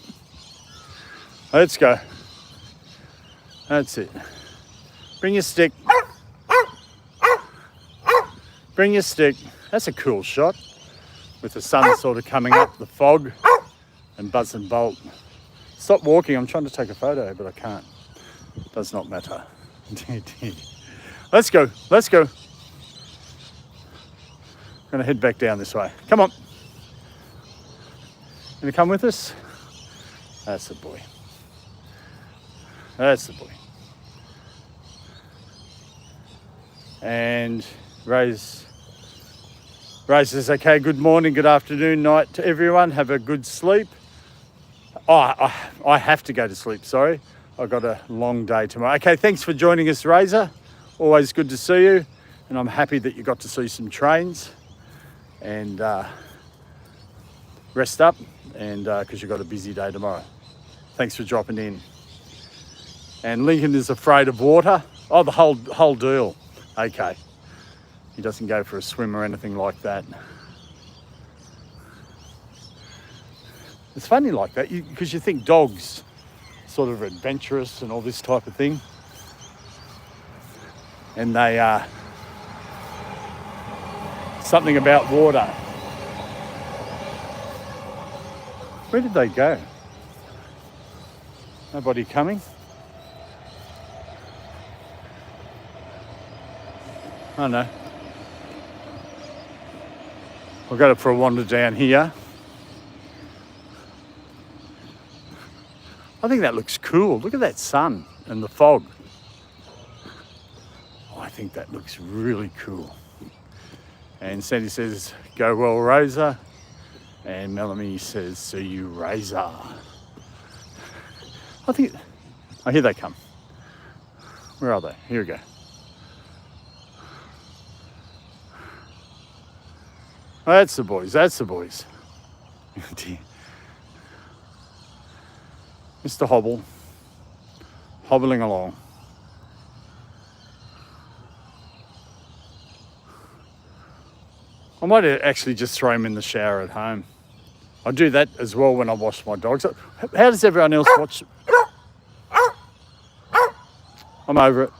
Let's go. That's it. Bring your stick. Bring your stick. That's a cool shot. With the sun sort of coming up, the fog, and Buzz and Bolt. Stop walking. I'm trying to take a photo, but I can't. Does not matter. Let's go. Let's go. I'm going to head back down this way. Come on. Going to come with us? That's the boy. That's the boy. And Ray's says, okay, good morning, good afternoon, night to everyone. Have a good sleep. Oh, I have to go to sleep, sorry. I've got a long day tomorrow. Okay, thanks for joining us, Razor. Always good to see you. And I'm happy that you got to see some trains. And rest up, and because you've got a busy day tomorrow. Thanks for dropping in. And Lincoln is afraid of water. Oh, the whole deal. Okay. He doesn't go for a swim or anything like that. It's funny like that, because you think dogs sort of adventurous and all this type of thing. And they are something about water. Where did they go? Nobody coming? Oh no. I'll go for a wander down here. I think that looks cool. Look at that sun and the fog. Oh, I think that looks really cool. And Sandy says, go well, Razor. And Melanie says, see you, Razor. I think, oh, here they come. Where are they? Here we go. Oh, that's the boys, that's the boys. Mr. Hobble, hobbling along. I might actually just throw him in the shower at home. I do that as well when I wash my dogs. How does everyone else watch? I'm over it.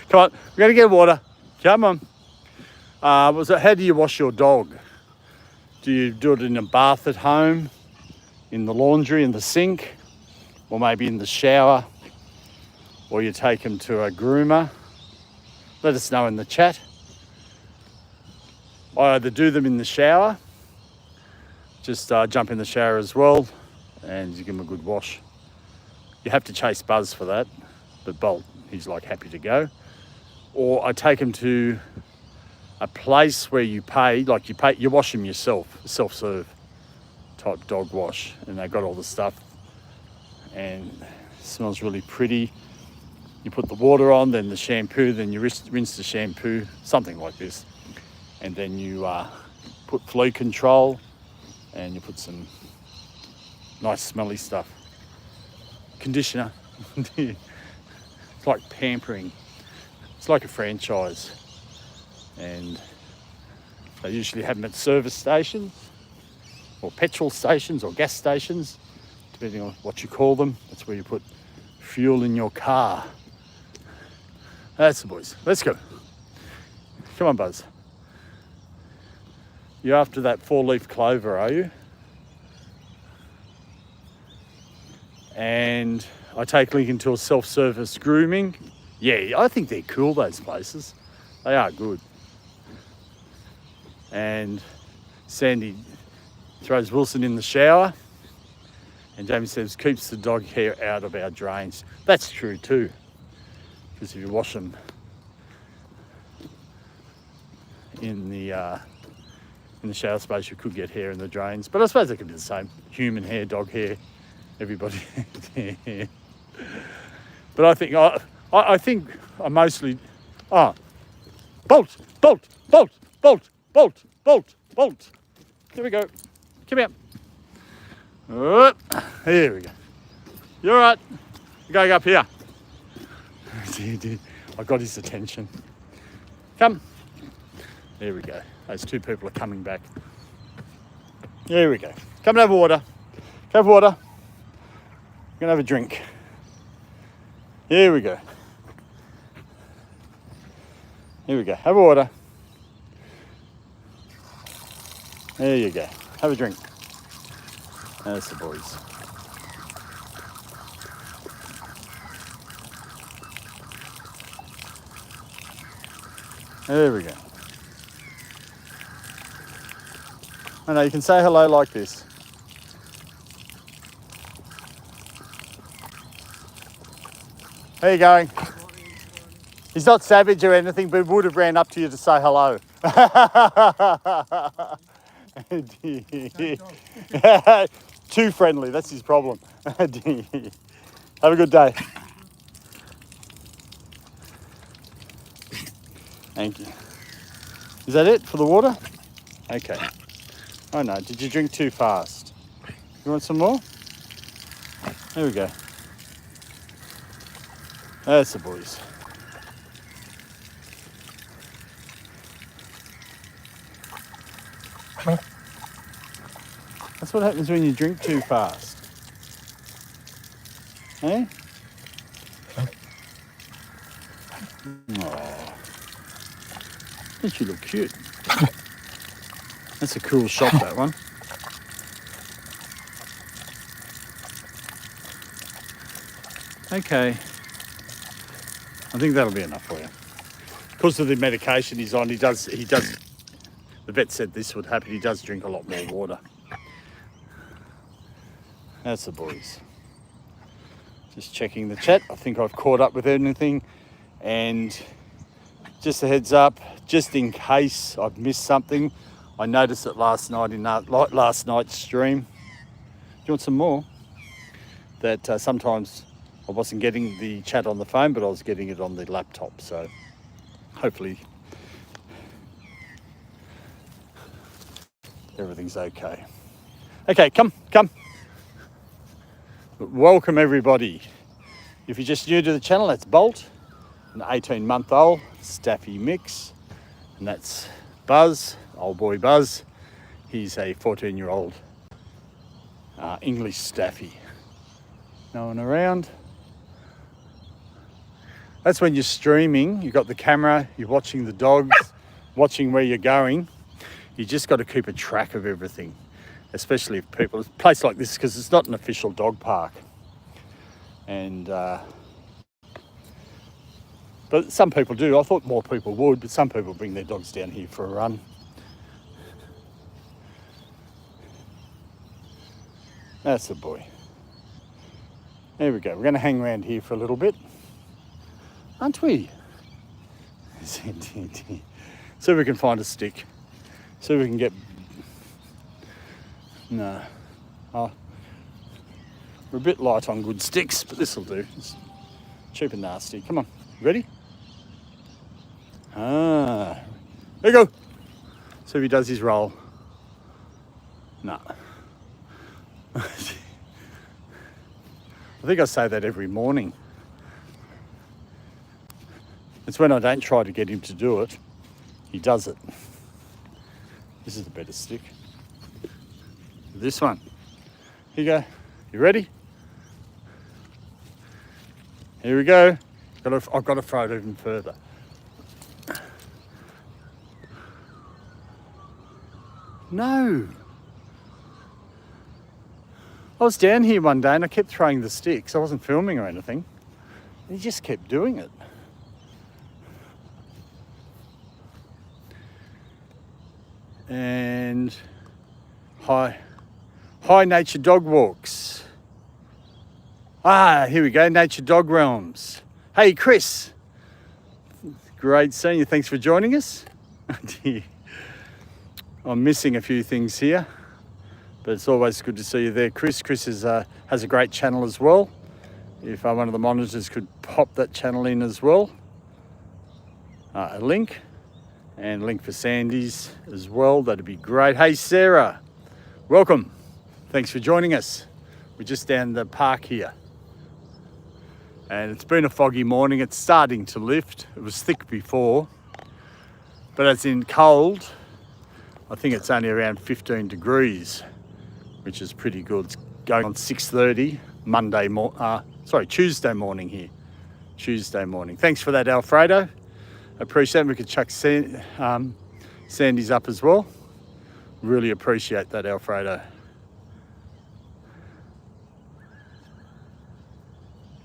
Come on, we're going to get water. Come on. How do you wash your dog? Do you do it in a bath at home, in the laundry, in the sink, or maybe in the shower, or you take him to a groomer? Let us know in the chat. I either do them in the shower, just jump in the shower as well, and you give him a good wash. You have to chase Buzz for that, but Bolt, he's like happy to go. Or I take him to a place where you pay, you wash him yourself, self-serve type dog wash, and they've got all the stuff, and it smells really pretty. You put the water on, then the shampoo, then you rinse the shampoo, something like this. And then you put flea control, and you put some nice smelly stuff. Conditioner. It's like pampering. It's like a franchise. And they usually have them at service stations, or petrol stations, or gas stations, depending on what you call them. That's where you put fuel in your car. That's the boys. Let's go. Come on, Buzz. You're after that 4-leaf clover, are you? And I take Lincoln to a self-service grooming. Yeah, I think they're cool, those places. They are good. And Sandy throws Wilson in the shower. And Jamie says, keeps the dog hair out of our drains. That's true too. Because if you wash them in the shower space, you could get hair in the drains. But I suppose it could be the same. Human hair, dog hair, everybody. But I think I mostly. Oh, Bolt. Here we go. Come here. Here we go. You're right. You're going up here. I got his attention. Come. There we go. Those two people are coming back. There we go. Come and have water. Have water. We're gonna have a drink. Here we go. Here we go. Have a water. There you go. Have a drink. That's the boys. There we go. I know you can say hello like this. How you going? He's not savage or anything, but would have ran up to you to say hello. Too friendly, that's his problem. Have a good day. Thank you. Is that it for the water? Okay. Oh no, did you drink too fast? You want some more? There we go. That's the boys. That's what happens when you drink too fast. Eh? Oh. Don't you look cute? That's a cool shot, that one. Okay. I think that'll be enough for you. Because of the medication he's on, he does, the vet said this would happen, he does drink a lot more water. That's the boys. Just checking the chat. I think I've caught up with everything. And just a heads up, just in case I've missed something, I noticed it last night in last night's stream. Do you want some more? That sometimes I wasn't getting the chat on the phone, but I was getting it on the laptop. So hopefully everything's okay. Okay, come. Welcome everybody. If you're just new to the channel, that's Bolt, an 18-month-old Staffy mix, and that's Buzz, old boy Buzz. He's a 14-year-old English Staffy. No one around. That's when you're streaming, you've got the camera, you're watching the dogs, watching where you're going. You just got to keep a track of everything, especially if people, a place like this, because it's not an official dog park. And, but some people do. I thought more people would, but some people bring their dogs down here for a run. That's a boy. There we go. We're going to hang around here for a little bit, aren't we? See if we can find a stick. See if we can get... No. Oh. We're a bit light on good sticks, but this will do. It's cheap and nasty. Come on. Ready? There you go. So if he does his roll. No. I think I say that every morning. It's when I don't try to get him to do it, he does it. This is the better stick. This one. Here you go. You ready? Here we go. I've got to throw it even further. No. I was down here one day and I kept throwing the sticks. I wasn't filming or anything. And he just kept doing it. And hi Nature Dog Walks. Here we go, Nature Dog Realms. Hey Chris, great seeing you, thanks for joining us. I'm missing a few things here, but it's always good to see you there, Chris. Chris has a great channel as well. If one of the monitors could pop that channel in as well. A link. And link for Sandy's as well, that'd be great. Hey Sarah, welcome. Thanks for joining us. We're just down the park here. And it's been a foggy morning. It's starting to lift. It was thick before, but as in cold, I think it's only around 15 degrees, which is pretty good. It's going on 6:30 Tuesday morning here. Tuesday morning. Thanks for that, Alfredo. Appreciate it. We could chuck Sandy's up as well. Really appreciate that, Alfredo.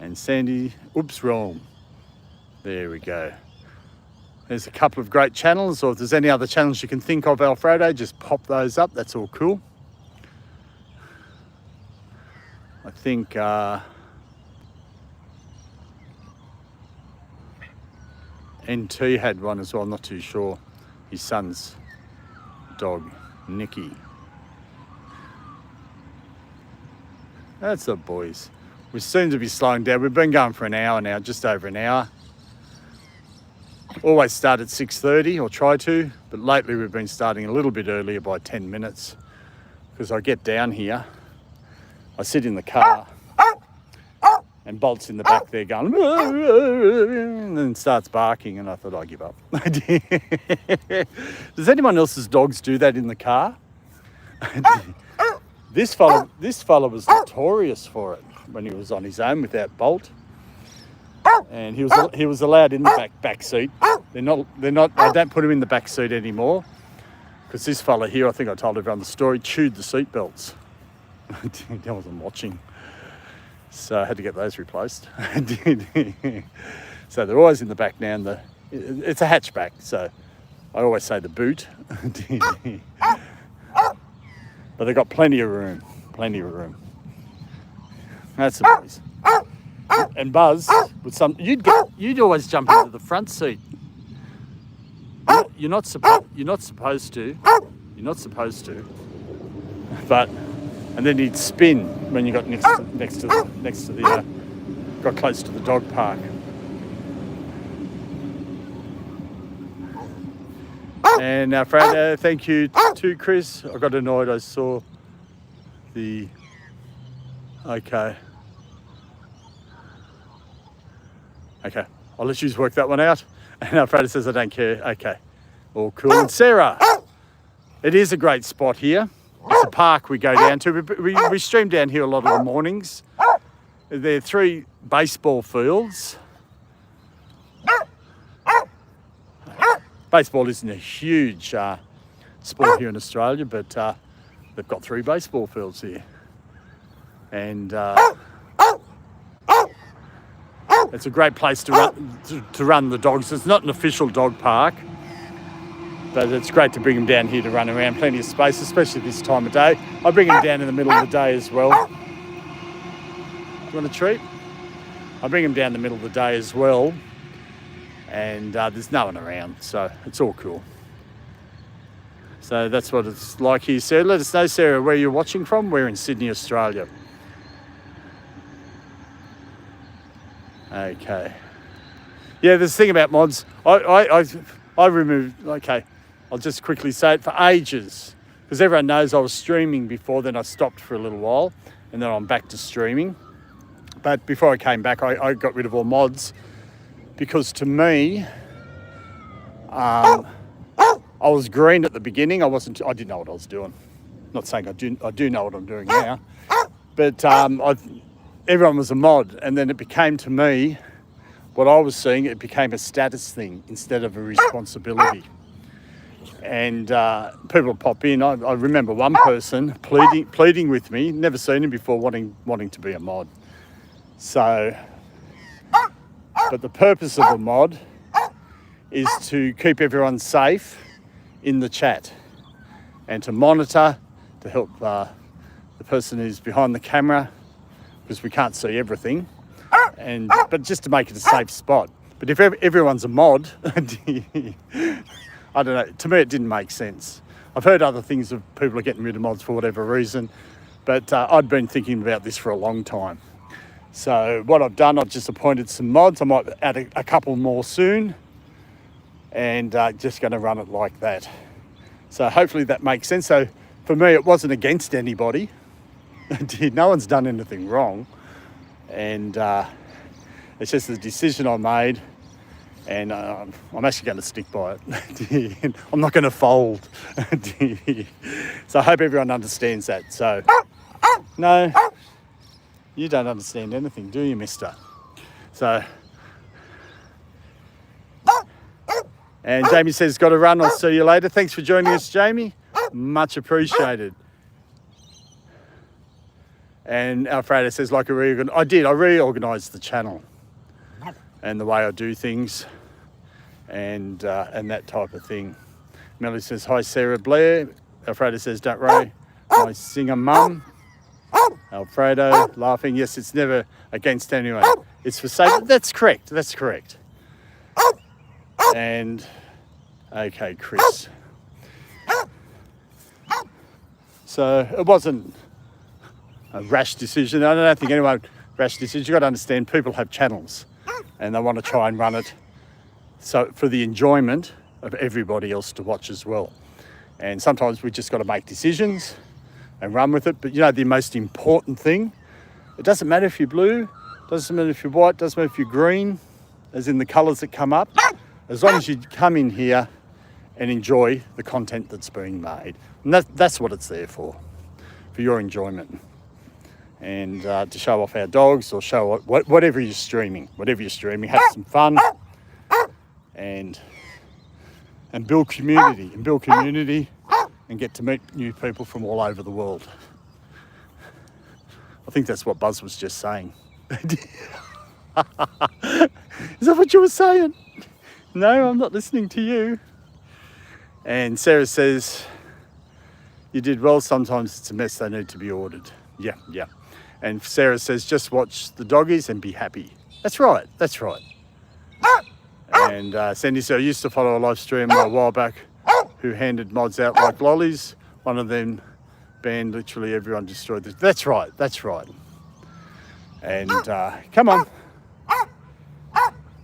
And Sandy, oops, wrong. There we go. There's a couple of great channels, or if there's any other channels you can think of, Alfredo, just pop those up. That's all cool. I think NT had one as well, I'm not too sure. His son's dog, Nicky. That's the boys. We seem to be slowing down. We've been going for an hour now, just over an hour. Always start at 6:30 or try to, but lately we've been starting a little bit earlier by 10 minutes because I get down here, I sit in the car and Bolt's in the back there going and then starts barking, and I thought I'd give up. Does anyone else's dogs do that in the car? This fella was notorious for it when he was on his own without Bolt, and he was allowed in the back seat. They're not. I don't put him in the back seat anymore because this fella here, I think I told everyone the story, chewed the seat belts. I wasn't watching, so I had to get those replaced. So they're always in the back now. And it's a hatchback, so I always say the boot. But they've got plenty of room. Plenty of room. That's the boys. And Buzz, with you'd always jump into the front seat. You're not supposed to. You're not supposed to. But and then he'd spin when you got got close to the dog park. And Fredo, thank you to Chris. I got annoyed. I saw the okay. I'll let you work that one out. And Fredo says I don't care. Okay, all cool. And Sarah, it is a great spot here. It's a park we go down to. We stream down here a lot of the mornings. There are 3 baseball fields. Baseball isn't a huge sport here in Australia, but they've got 3 baseball fields here. And it's a great place to run the dogs. It's not an official dog park, but it's great to bring them down here to run around. Plenty of space, especially this time of day. I bring them down in the middle of the day as well. You want a treat? I bring them down in the middle of the day as well. And there's no one around, so it's all cool. So that's what it's like here, Sarah. Let us know, Sarah, where you're watching from. We're in Sydney, Australia. Okay. Yeah, there's a thing about mods. I removed, okay, I'll just quickly say it, for ages, because everyone knows I was streaming before, then I stopped for a little while, and then I'm back to streaming. But before I came back, I got rid of all mods, because to me, I was green at the beginning. I didn't know what I was doing. Not saying I do know what I'm doing now, but everyone was a mod, and then it became, to me, what I was seeing, it became a status thing instead of a responsibility. And people would pop in. I remember one person pleading with me, never seen him before, wanting to be a mod. So, but the purpose of a mod is to keep everyone safe in the chat and to monitor, to help the person who's behind the camera, because we can't see everything, but just to make it a safe spot. But if everyone's a mod, I don't know, to me it didn't make sense. I've heard other things of people are getting rid of mods for whatever reason, but I'd been thinking about this for a long time. So what I've done, I've just appointed some mods. I might add a couple more soon, and just going to run it like that. So hopefully that makes sense. So for me, it wasn't against anybody. No one's done anything wrong. And It's just a decision I made, and I'm actually going to stick by it. I'm not going to fold. So I hope everyone understands that. So, no, you don't understand anything, do you, mister? So, and Jamie says, got to run, I'll see you later. Thanks for joining us, Jamie. Much appreciated. And Alfredo says, I reorganised the channel and the way I do things and that type of thing. Melly says, hi, Sarah Blair. Alfredo says, don't worry, my singer mum. Alfredo laughing, yes, it's never against anyone. It's for safety. That's correct. And, okay, Chris. So it wasn't a rash decision. I don't think anyone rash decision. You've got to understand people have channels and they want to try and run it so for the enjoyment of everybody else to watch as well. And sometimes we just got to make decisions and run with it. But you know, the most important thing, it doesn't matter if you're blue, doesn't matter if you're white, doesn't matter if you're green, as in the colours that come up, as long as you come in here and enjoy the content that's being made. And that's what it's there for your enjoyment. And to show off our dogs or show whatever you're streaming, have some fun and build community and get to meet new people from all over the world. I think that's what Buzz was just saying. Is that what you were saying? No, I'm not listening to you. And Sarah says, you did well. Sometimes it's a mess, they need to be ordered. Yeah. And Sarah says, just watch the doggies and be happy. That's right. And Sandy said, I used to follow a live stream a while back who handed mods out like lollies. One of them banned literally everyone, destroyed this. That's right. And come on.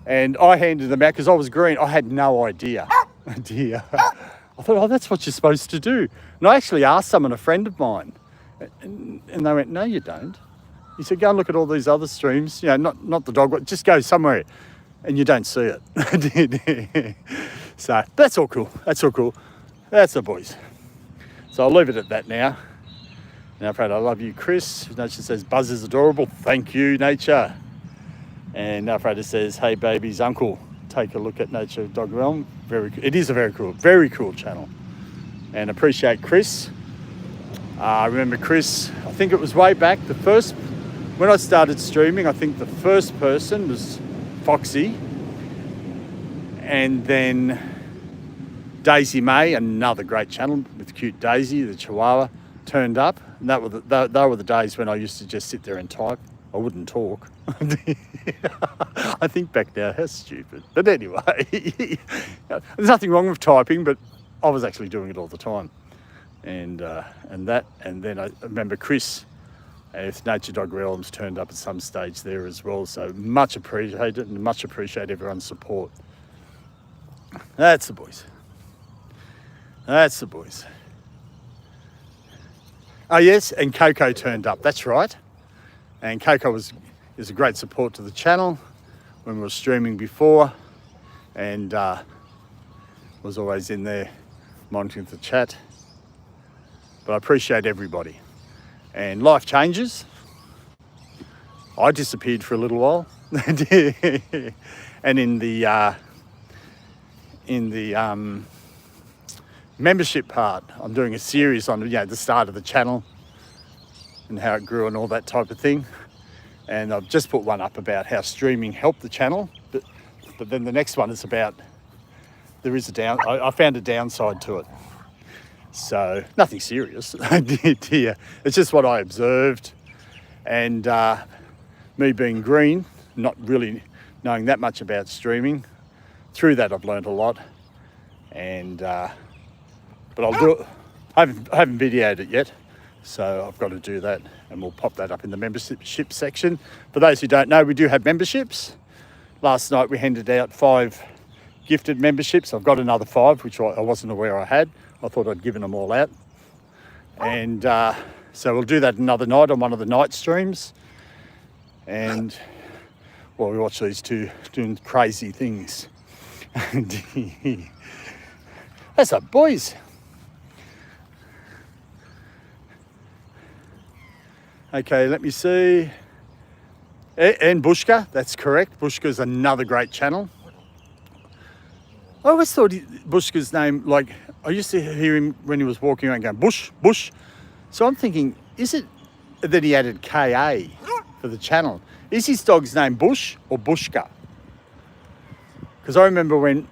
And I handed them out because I was green. I had no idea. I thought, that's what you're supposed to do. And I actually asked someone, a friend of mine, and they went, no, you don't. He said, go and look at all these other streams, not the dog, just go somewhere and you don't see it. So that's all cool. That's the boys. So I'll leave it at that now. Now, Fred, I love you, Chris. Nature says, Buzz is adorable. Thank you, Nature. And Alfredo says, hey, baby's uncle, take a look at Nature Dog Realm. It is a very cool channel. And appreciate Chris. I remember Chris, I think it was way back, when I started streaming, I think the first person was Foxy. And then Daisy May, another great channel with cute Daisy, the Chihuahua, turned up. And they were the days when I used to just sit there and type. I wouldn't talk. I think back now, how stupid. But anyway, there's nothing wrong with typing, but I was actually doing it all the time. And then I remember Chris with Nature Dog Realms turned up at some stage there as well. So much appreciated and much appreciate everyone's support. That's the boys. Oh yes, and Coco turned up. That's right. And Coco is a great support to the channel when we were streaming before, and was always in there monitoring the chat. But I appreciate everybody. And life changes. I disappeared for a little while. And in the membership part, I'm doing a series on the start of the channel and how it grew and all that type of thing. And I've just put one up about how streaming helped the channel. But then the next one is about I found a downside to it. So nothing serious. It's just what I observed, and me being green, not really knowing that much about streaming. Through that, I've learned a lot, and but I'll do it. I haven't videoed it yet, so I've got to do that, and we'll pop that up in the membership section. For those who don't know, we do have memberships. Last night we handed out 5 gifted memberships. I've got another 5, which I wasn't aware I had. I thought I'd given them all out. And so we'll do that another night on one of the night streams. And while we watch these two doing crazy things. That's up, boys. Okay, let me see. And Bushka, that's correct. Bushka's another great channel. I always thought Bushka's name, like, I used to hear him when he was walking around going, Bush, Bush. So I'm thinking, is it that he added KA for the channel? Is his dog's name Bush or Bushka? Because I remember when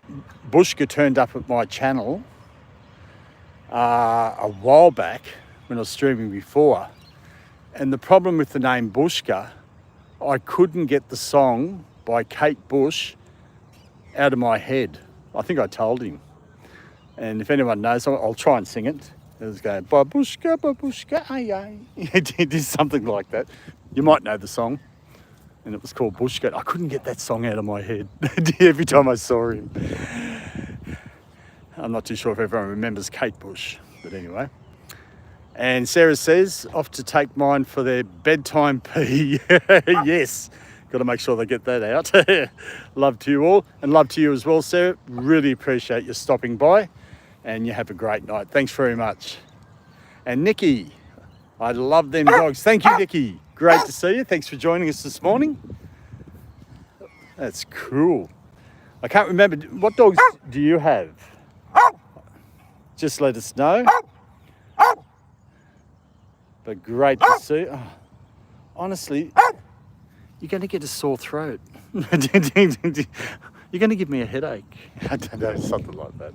Bushka turned up at my channel a while back when I was streaming before. And the problem with the name Bushka, I couldn't get the song by Kate Bush out of my head. I think I told him. And if anyone knows, I'll try and sing it. It was going, babushka, ay, ay. It is something like that. You might know the song. And it was called Bushka. I couldn't get that song out of my head every time I saw him. I'm not too sure if everyone remembers Kate Bush, but anyway. And Sarah says, off to take mine for their bedtime pee. Yes, got to make sure they get that out. Love to you all, and love to you as well, Sarah. Really appreciate you stopping by, and you have a great night. Thanks very much. And Nikki, I love them dogs. Thank you, Nikki. Great to see you. Thanks for joining us this morning. That's cool. I can't remember, what dogs do you have? Just let us know. But great to see. Oh, honestly, you're going to get a sore throat. You're going to give me a headache. I don't know, something like that.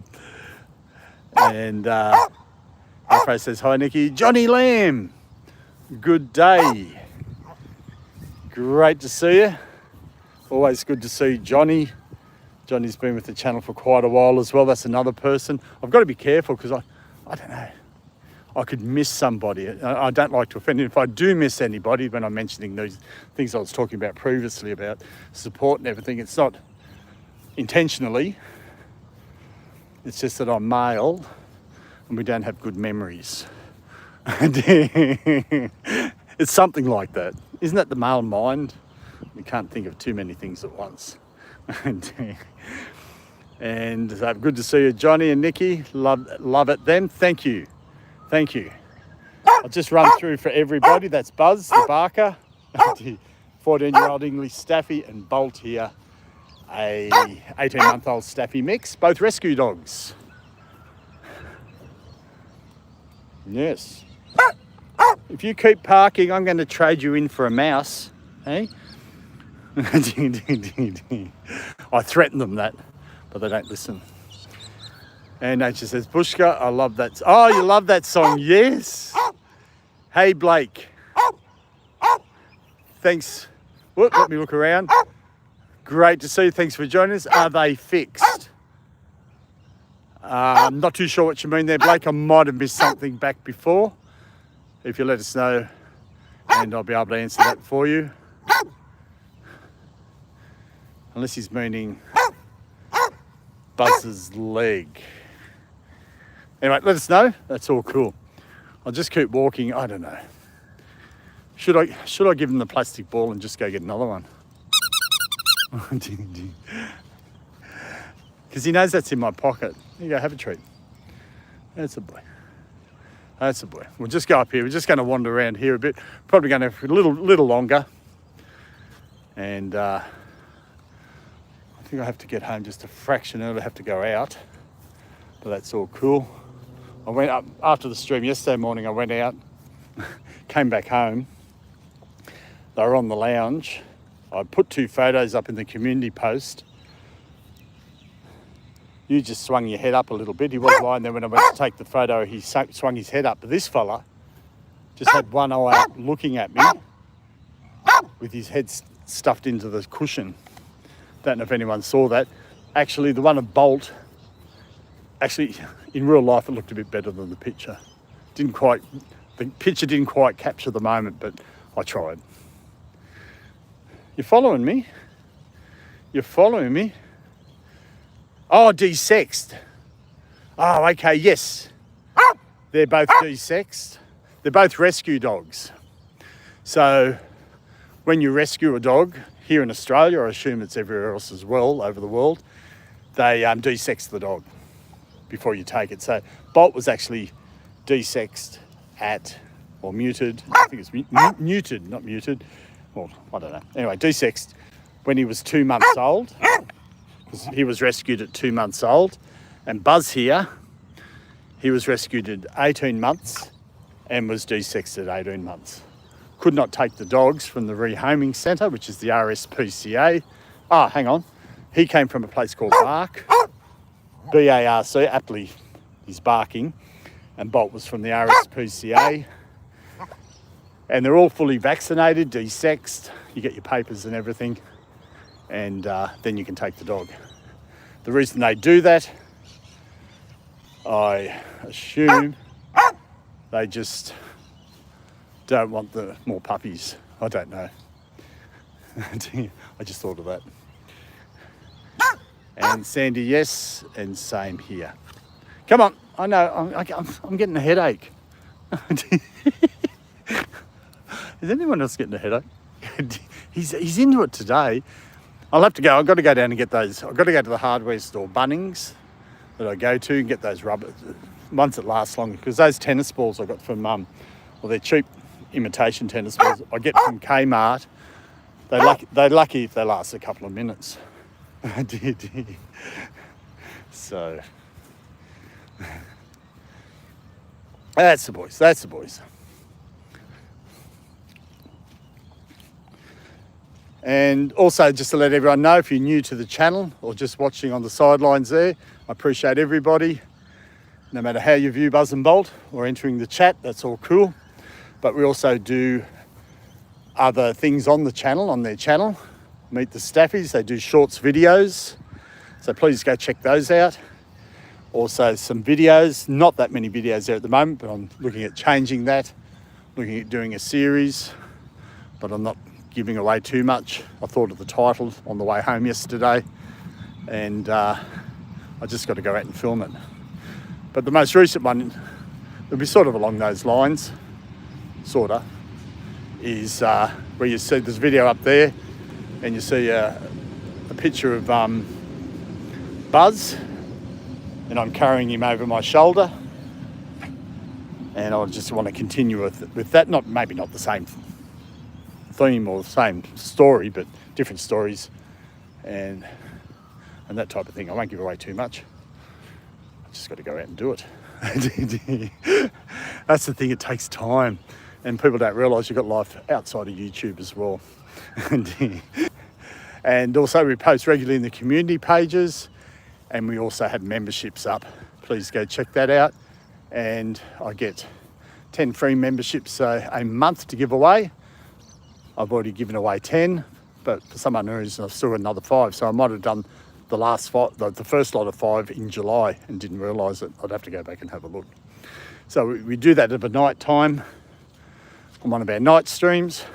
And Afro says, hi, Nikki. Johnny Lamb, good day. Great to see you. Always good to see Johnny. Johnny's been with the channel for quite a while as well. That's another person. I've got to be careful because I don't know. I could miss somebody. I don't like to offend. If I do miss anybody when I'm mentioning these things I was talking about previously about support and everything, it's not intentionally. It's just that I'm male and we don't have good memories. It's something like that. Isn't that the male mind? We can't think of too many things at once. And good to see you, Johnny and Nikki. Love it them. Thank you. Thank you. I'll just run through for everybody. That's Buzz, the barker, the 14-year-old English Staffy, and Bolt here, a 18-month-old Staffy mix, both rescue dogs. Yes. If you keep parking, I'm going to trade you in for a mouse, eh? I threaten them that, but they don't listen. And Nature says, Bushka, I love that. Oh, you love that song. Yes. Hey, Blake. Thanks. Whoop, let me look around. Great to see you. Thanks for joining us. Are they fixed? I'm not too sure what you mean there, Blake. I might have missed something back before. If you let us know, and I'll be able to answer that for you. Unless he's meaning Buzz's leg. Anyway, let us know. That's all cool. I'll just keep walking. I don't know. Should I give him the plastic ball and just go get another one? Because he knows that's in my pocket. Here you go, have a treat. That's a boy. That's a boy. We'll just go up here. We're just going to wander around here a bit. Probably going to have a little longer. And I think I have to get home just a fraction early. I have to go out. But that's all cool. I went up after the stream yesterday morning. I went out, came back home. They were on the lounge. I put 2 photos up in the community post. You just swung your head up a little bit. He was lying there when I went to take the photo. He swung his head up. But this fella just had one eye up looking at me with his head stuffed into the cushion. Don't know if anyone saw that. Actually, the one of Bolt, actually, in real life, it looked a bit better than the picture. The picture didn't quite capture the moment, but I tried. You're following me? You're following me? Oh, desexed. Oh, okay, yes. They're both desexed. They're both rescue dogs. So when you rescue a dog, here in Australia, I assume it's everywhere else as well, over the world, they desex the dog before you take it. So Bolt was actually desexed or muted. I think it's muted, not muted. Well, I don't know. Anyway, desexed when he was 2 months old. He was rescued at 2 months old. And Buzz here, he was rescued at 18 months and was desexed at 18 months. Could not take the dogs from the rehoming centre, which is the RSPCA. Oh, hang on. He came from a place called Bark. B-A-R-C, aptly he's barking. And Bolt was from the RSPCA. And they're all fully vaccinated, desexed. You get your papers and everything. And then you can take the dog. The reason they do that, I assume they just don't want the more puppies. I don't know. I just thought of that. And Sandy, yes, and same here. Come on, I know, I'm getting a headache. Is anyone else getting a headache? He's into it today. I've got to go down and get those. I've got to go to the hardware store, Bunnings, that I go to and get those rubber ones that last longer. Because those tennis balls I got from, well, they're cheap imitation tennis balls I get from Kmart. They're lucky if they last a couple of minutes. So that's the boys. And also, just to let everyone know, if you're new to the channel or just watching on the sidelines there, I appreciate everybody. No matter how you view Buzz and Bolt or entering the chat, that's all cool. But we also do other things on the channel, on their channel. Meet the Staffies, they do shorts videos. So please go check those out. Also some videos, not that many videos there at the moment, but I'm looking at changing that, looking at doing a series, but I'm not giving away too much. I thought of the title on the way home yesterday, and I just got to go out and film it. But the most recent one, it'll be sort of along those lines, is where you see this video up there, and you see a picture of Buzz, and I'm carrying him over my shoulder, and I just want to continue with that. Maybe not the same theme or the same story, but different stories and that type of thing. I won't give away too much. I just got to go out and do it. That's the thing, it takes time, and people don't realise you've got life outside of YouTube as well. And also we post regularly in the community pages, and we also have memberships up. Please go check that out. And I get 10 free memberships a month to give away. I've already given away 10, but for some unknown reason I've still got another 5. So I might have done the first lot of 5 in July and didn't realise it. I'd have to go back and have a look. So we do that at a night time on one of our night streams.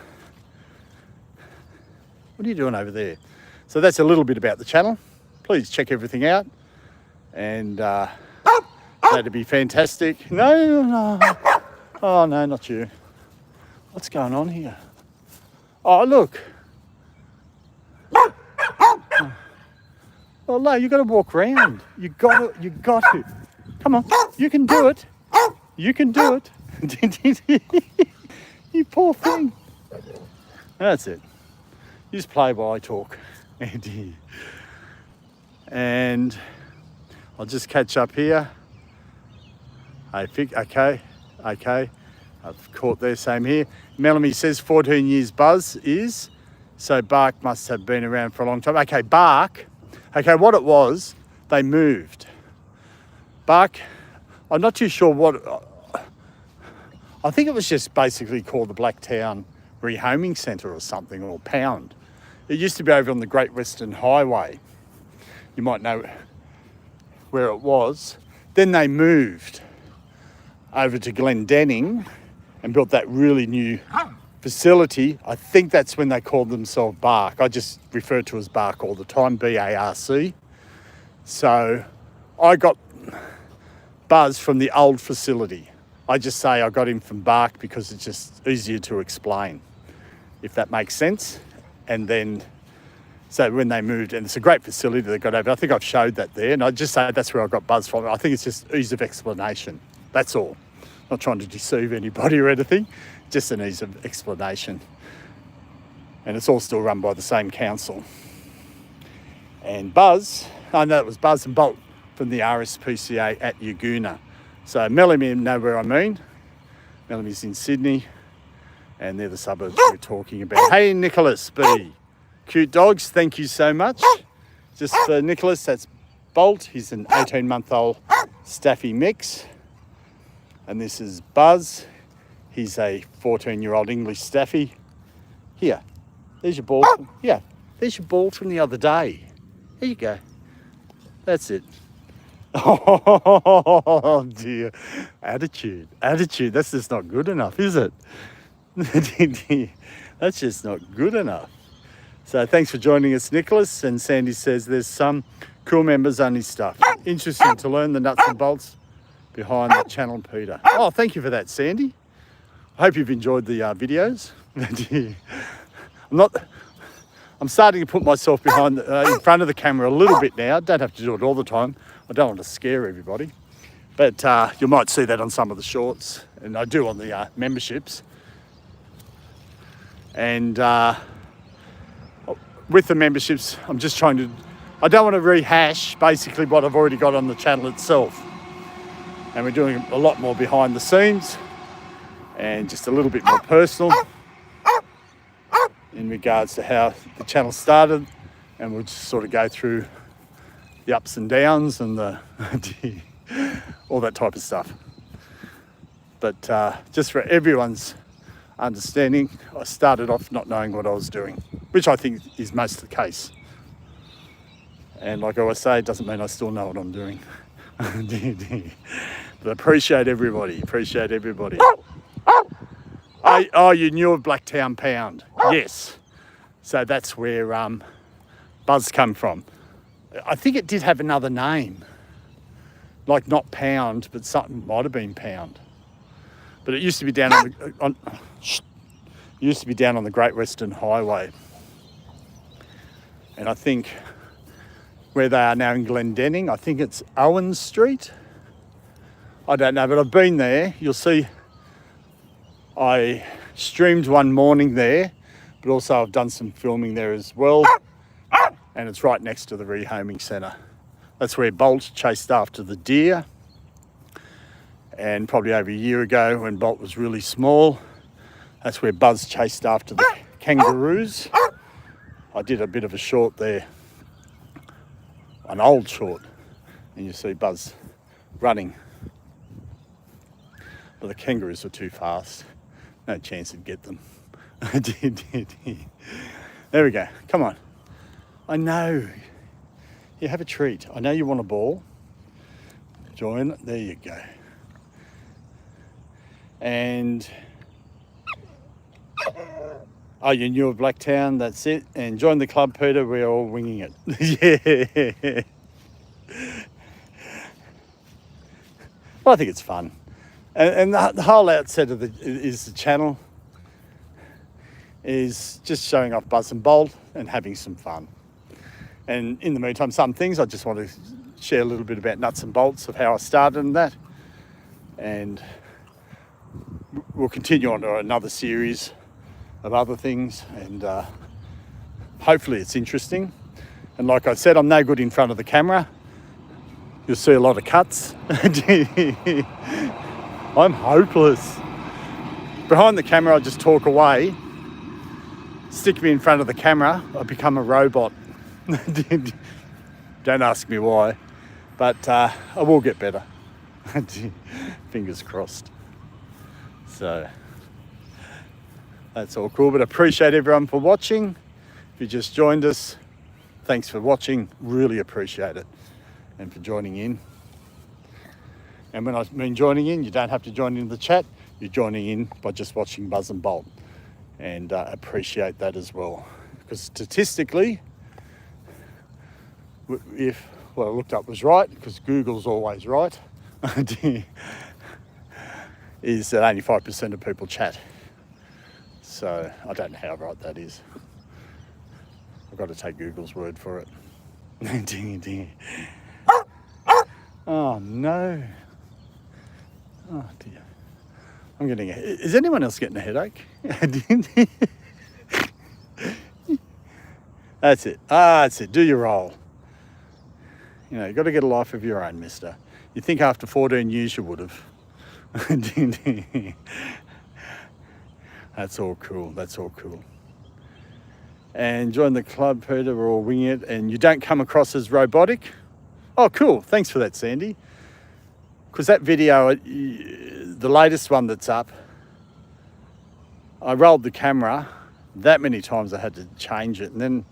What are you doing over there? So that's a little bit about the channel. Please check everything out, and that'd be fantastic. No. Oh no, not you. What's going on here? Oh, look. Oh, no, you got to walk round. You got to. Come on, you can do it. You can do it. You poor thing. That's it. You just play while I talk. And I'll just catch up here. I think, okay. I've caught there, same here. Melanie says 14 years Buzz is, so Bark must have been around for a long time. Okay, Bark, what it was, they moved. Bark, I'm not too sure what, I think it was just basically called the Blacktown Rehoming Centre or something, or Pound. It used to be over on the Great Western Highway. You might know where it was. Then they moved over to Glendenning and built that really new facility. I think that's when they called themselves Bark. I just refer to as Bark all the time, B-A-R-C. So I got Buzz from the old facility. I just say I got him from Bark because it's just easier to explain, if that makes sense. And then So when they moved, and it's a great facility they got over, I think I've showed that there, and I just say that's where I got Buzz from. I think it's just ease of explanation. That's all. Not trying to deceive anybody or anything, just an ease of explanation. And it's all still run by the same council. And Buzz, I know it was Buzz and Bolt from the RSPCA at Yagoona. So Melanie know where I mean. Melanie's in Sydney, and they're the suburbs we're talking about. Hey, Nicholas B. Cute dogs, thank you so much. Just for Nicholas, that's Bolt. He's an 18-month-old Staffy mix. And this is Buzz. He's a 14-year-old English Staffy. Here, there's your ball. Yeah, there's your ball from the other day. There you go. That's it. Oh dear. Attitude. That's just not good enough, is it? That's just not good enough. So thanks for joining us, Nicholas. And Sandy says there's some cool members only stuff. Interesting to learn the nuts and bolts behind the channel, Peter. Oh, thank you for that, Sandy. I hope you've enjoyed the videos. I'm starting to put myself behind, in front of the camera a little bit now. Don't have to do it all the time. I don't want to scare everybody. But you might see that on some of the shorts, and I do on the memberships. And with the memberships, I'm just trying to, I don't want to rehash basically what I've already got on the channel itself. And we're doing a lot more behind the scenes and just a little bit more personal in regards to how the channel started, and we'll just sort of go through the ups and downs and the all that type of stuff. But just for everyone's understanding, I started off not knowing what I was doing, which I think is most of the case. And like I always say, it doesn't mean I still know what I'm doing. But appreciate everybody. Oh, you knew of Blacktown Pound? Yes. So that's where Buzz come from. I think it did have another name, like not Pound, but something might have been Pound. But it used to be down on the Great Western Highway, and I think where they are now in Glendenning, I think it's Owen Street. I don't know, but I've been there. You'll see. I streamed one morning there, but also I've done some filming there as well. And it's right next to the rehoming centre. That's where Bolt chased after the deer. And probably over a year ago when Bolt was really small, that's where Buzz chased after the kangaroos. I did a bit of a short there, an old short, and you see Buzz running. But the kangaroos were too fast. No chance to get them. There we go. Come on. I know. You have a treat. I know you want a ball. Join. There you go. And oh, you knew of Blacktown. That's it. And join the club, Peter. We're all winging it. Yeah. Well, I think it's fun. And the whole outset of the channel is just showing off Buzz and Bolt and having some fun. And in the meantime, some things I just want to share a little bit about nuts and bolts of how I started in that. And we'll continue on to another series of other things, and hopefully it's interesting. And like I said, I'm no good in front of the camera. You'll see a lot of cuts. I'm hopeless. Behind the camera, I just talk away. Stick me in front of the camera, I become a robot. Don't ask me why, but I will get better. Fingers crossed. So that's all cool, but I appreciate everyone for watching. If you just joined us, thanks for watching, really appreciate it, and for joining in. And when I mean joining in, you don't have to join in the chat, you're joining in by just watching Buzz and Bolt, and appreciate that as well. Because statistically, if what I looked up was right, because Google's always right, is that only 5% of people chat. So I don't know how right that is. I've got to take Google's word for it. Dingy, dingy. Oh no. Oh dear. I'm getting is anyone else getting a headache? That's it. That's it. Do your role. You know, you've got to get a life of your own, mister. You think after 14 years you would have. That's all cool. That's all cool. And join the club, Peter, we're all winging it. And you don't come across as robotic. Oh, cool. Thanks for that, Sandy. Because that video, the latest one that's up, I rolled the camera that many times I had to change it. And then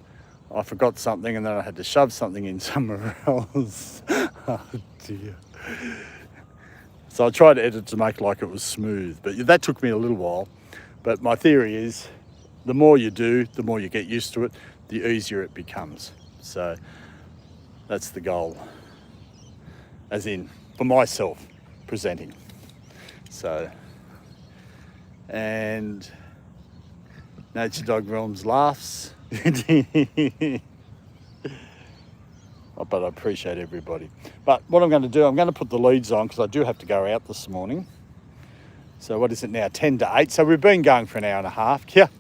I forgot something and then I had to shove something in somewhere else. Oh, dear. So I tried to edit to make like it was smooth. But that took me a little while. But my theory is the more you do, the more you get used to it, the easier it becomes. So that's the goal. As in, for myself, presenting. So, and Nature Dog Realms laughs. But I appreciate everybody. But what I'm going to do, I'm going to put the leads on because I do have to go out this morning. So what is it now? 10 to 8. So we've been going for an hour and a half. Here.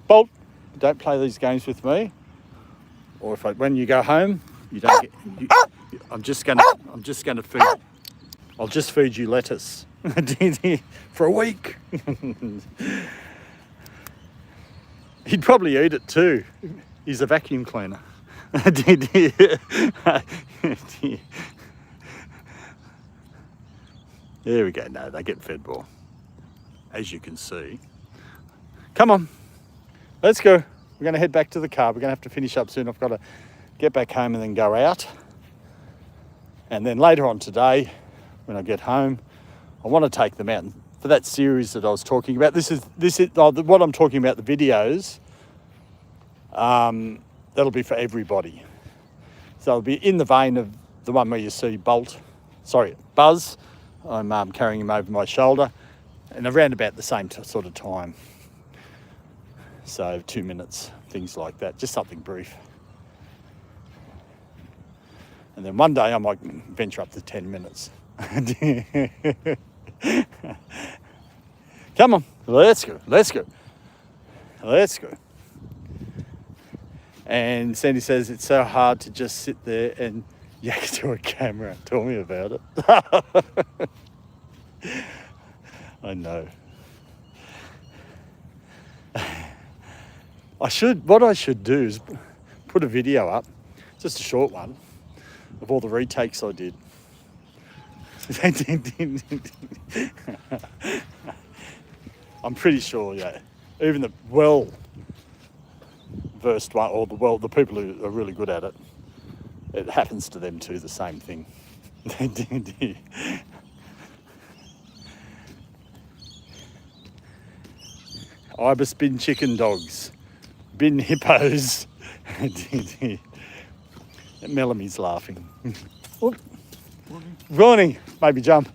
Bolt. Don't play these games with me. Or when you go home, you don't get. I'm just gonna feed. I'll just feed you lettuce for a week. He'd probably eat it too. He's a vacuum cleaner. There we go. No, they get fed more, as you can see. Come on, let's go. We're going to head back to the car. We're going to have to finish up soon. I've got to get back home and then go out. And then later on today, when I get home, I want to take them out for that series that I was talking about. This is what I'm talking about. The videos. That'll be for everybody. So it'll be in the vein of the one where you see Buzz. I'm carrying him over my shoulder, and around about the same sort of time. So 2 minutes, things like that, just something brief. And then one day I might venture up to 10 minutes. Come on, let's go. And Sandy says it's so hard to just sit there and yak to a camera. Tell me about it. I know. What I should do is put a video up, just a short one, of all the retakes I did. I'm pretty sure, yeah. Even the well-versed one, or the people who are really good at it, it happens to them too, the same thing. Ibis bin chicken dogs, bin hippos. Melamie's laughing. Running, maybe jump.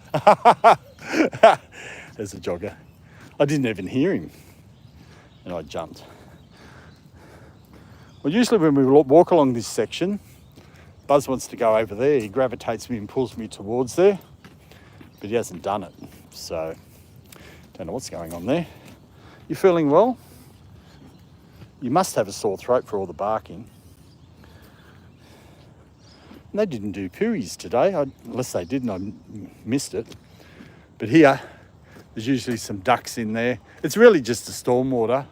There's a jogger. I didn't even hear him, and I jumped. Well, usually when we walk along this section, Buzz wants to go over there. He gravitates me and pulls me towards there, but he hasn't done it. So, don't know what's going on there. You feeling well? You must have a sore throat for all the barking. And they didn't do pooies today, unless they did and I missed it. But here, there's usually some ducks in there. It's really just a stormwater,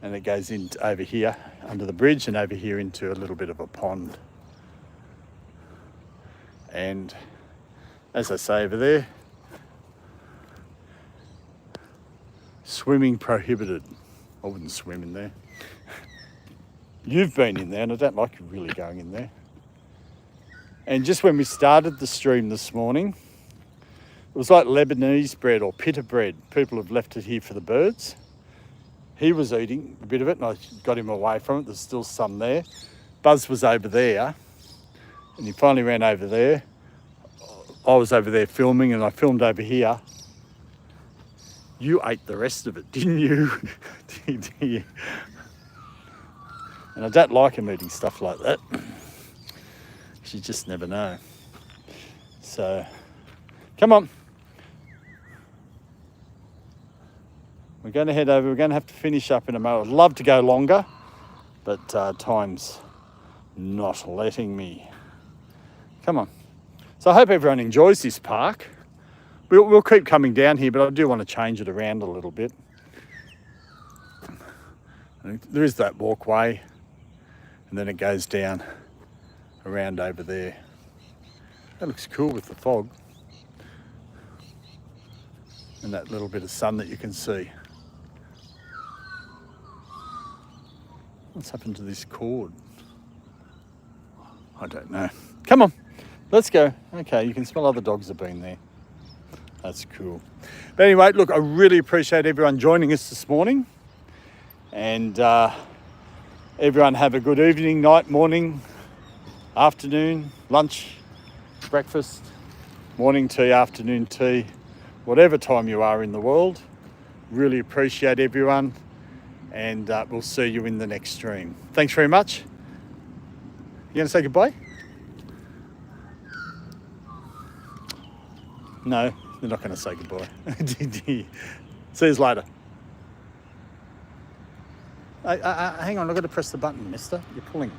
and it goes in over here under the bridge and over here into a little bit of a pond. And as I say over there, swimming prohibited. I wouldn't swim in there. You've been in there and I don't like you really going in there. And just when we started the stream this morning, it was like Lebanese bread or pita bread. People have left it here for the birds. He was eating a bit of it and I got him away from it. There's still some there. Buzz was over there and he finally ran over there. I was over there filming and I filmed over here. You ate the rest of it, didn't you? And I don't like him eating stuff like that. You just never know. So, come on. We're going to head over. We're going to have to finish up in a moment. I'd love to go longer, but time's not letting me. Come on. So I hope everyone enjoys this park. We'll keep coming down here, but I do want to change it around a little bit. There is that walkway, and then it goes down around over there. That looks cool with the fog and that little bit of sun that you can see. What's happened to this cord? I don't know. Come on, let's go. Okay, you can smell other dogs have been there. That's cool. But anyway, look, I really appreciate everyone joining us this morning. And everyone have a good evening, night, morning, afternoon, lunch, breakfast, morning tea, afternoon tea, whatever time you are in the world. Really appreciate everyone, and we'll see you in the next stream. Thanks very much. You going to say goodbye? No, they're not going to say goodbye. See you later. Hang on, I've got to press the button, mister. You're pulling.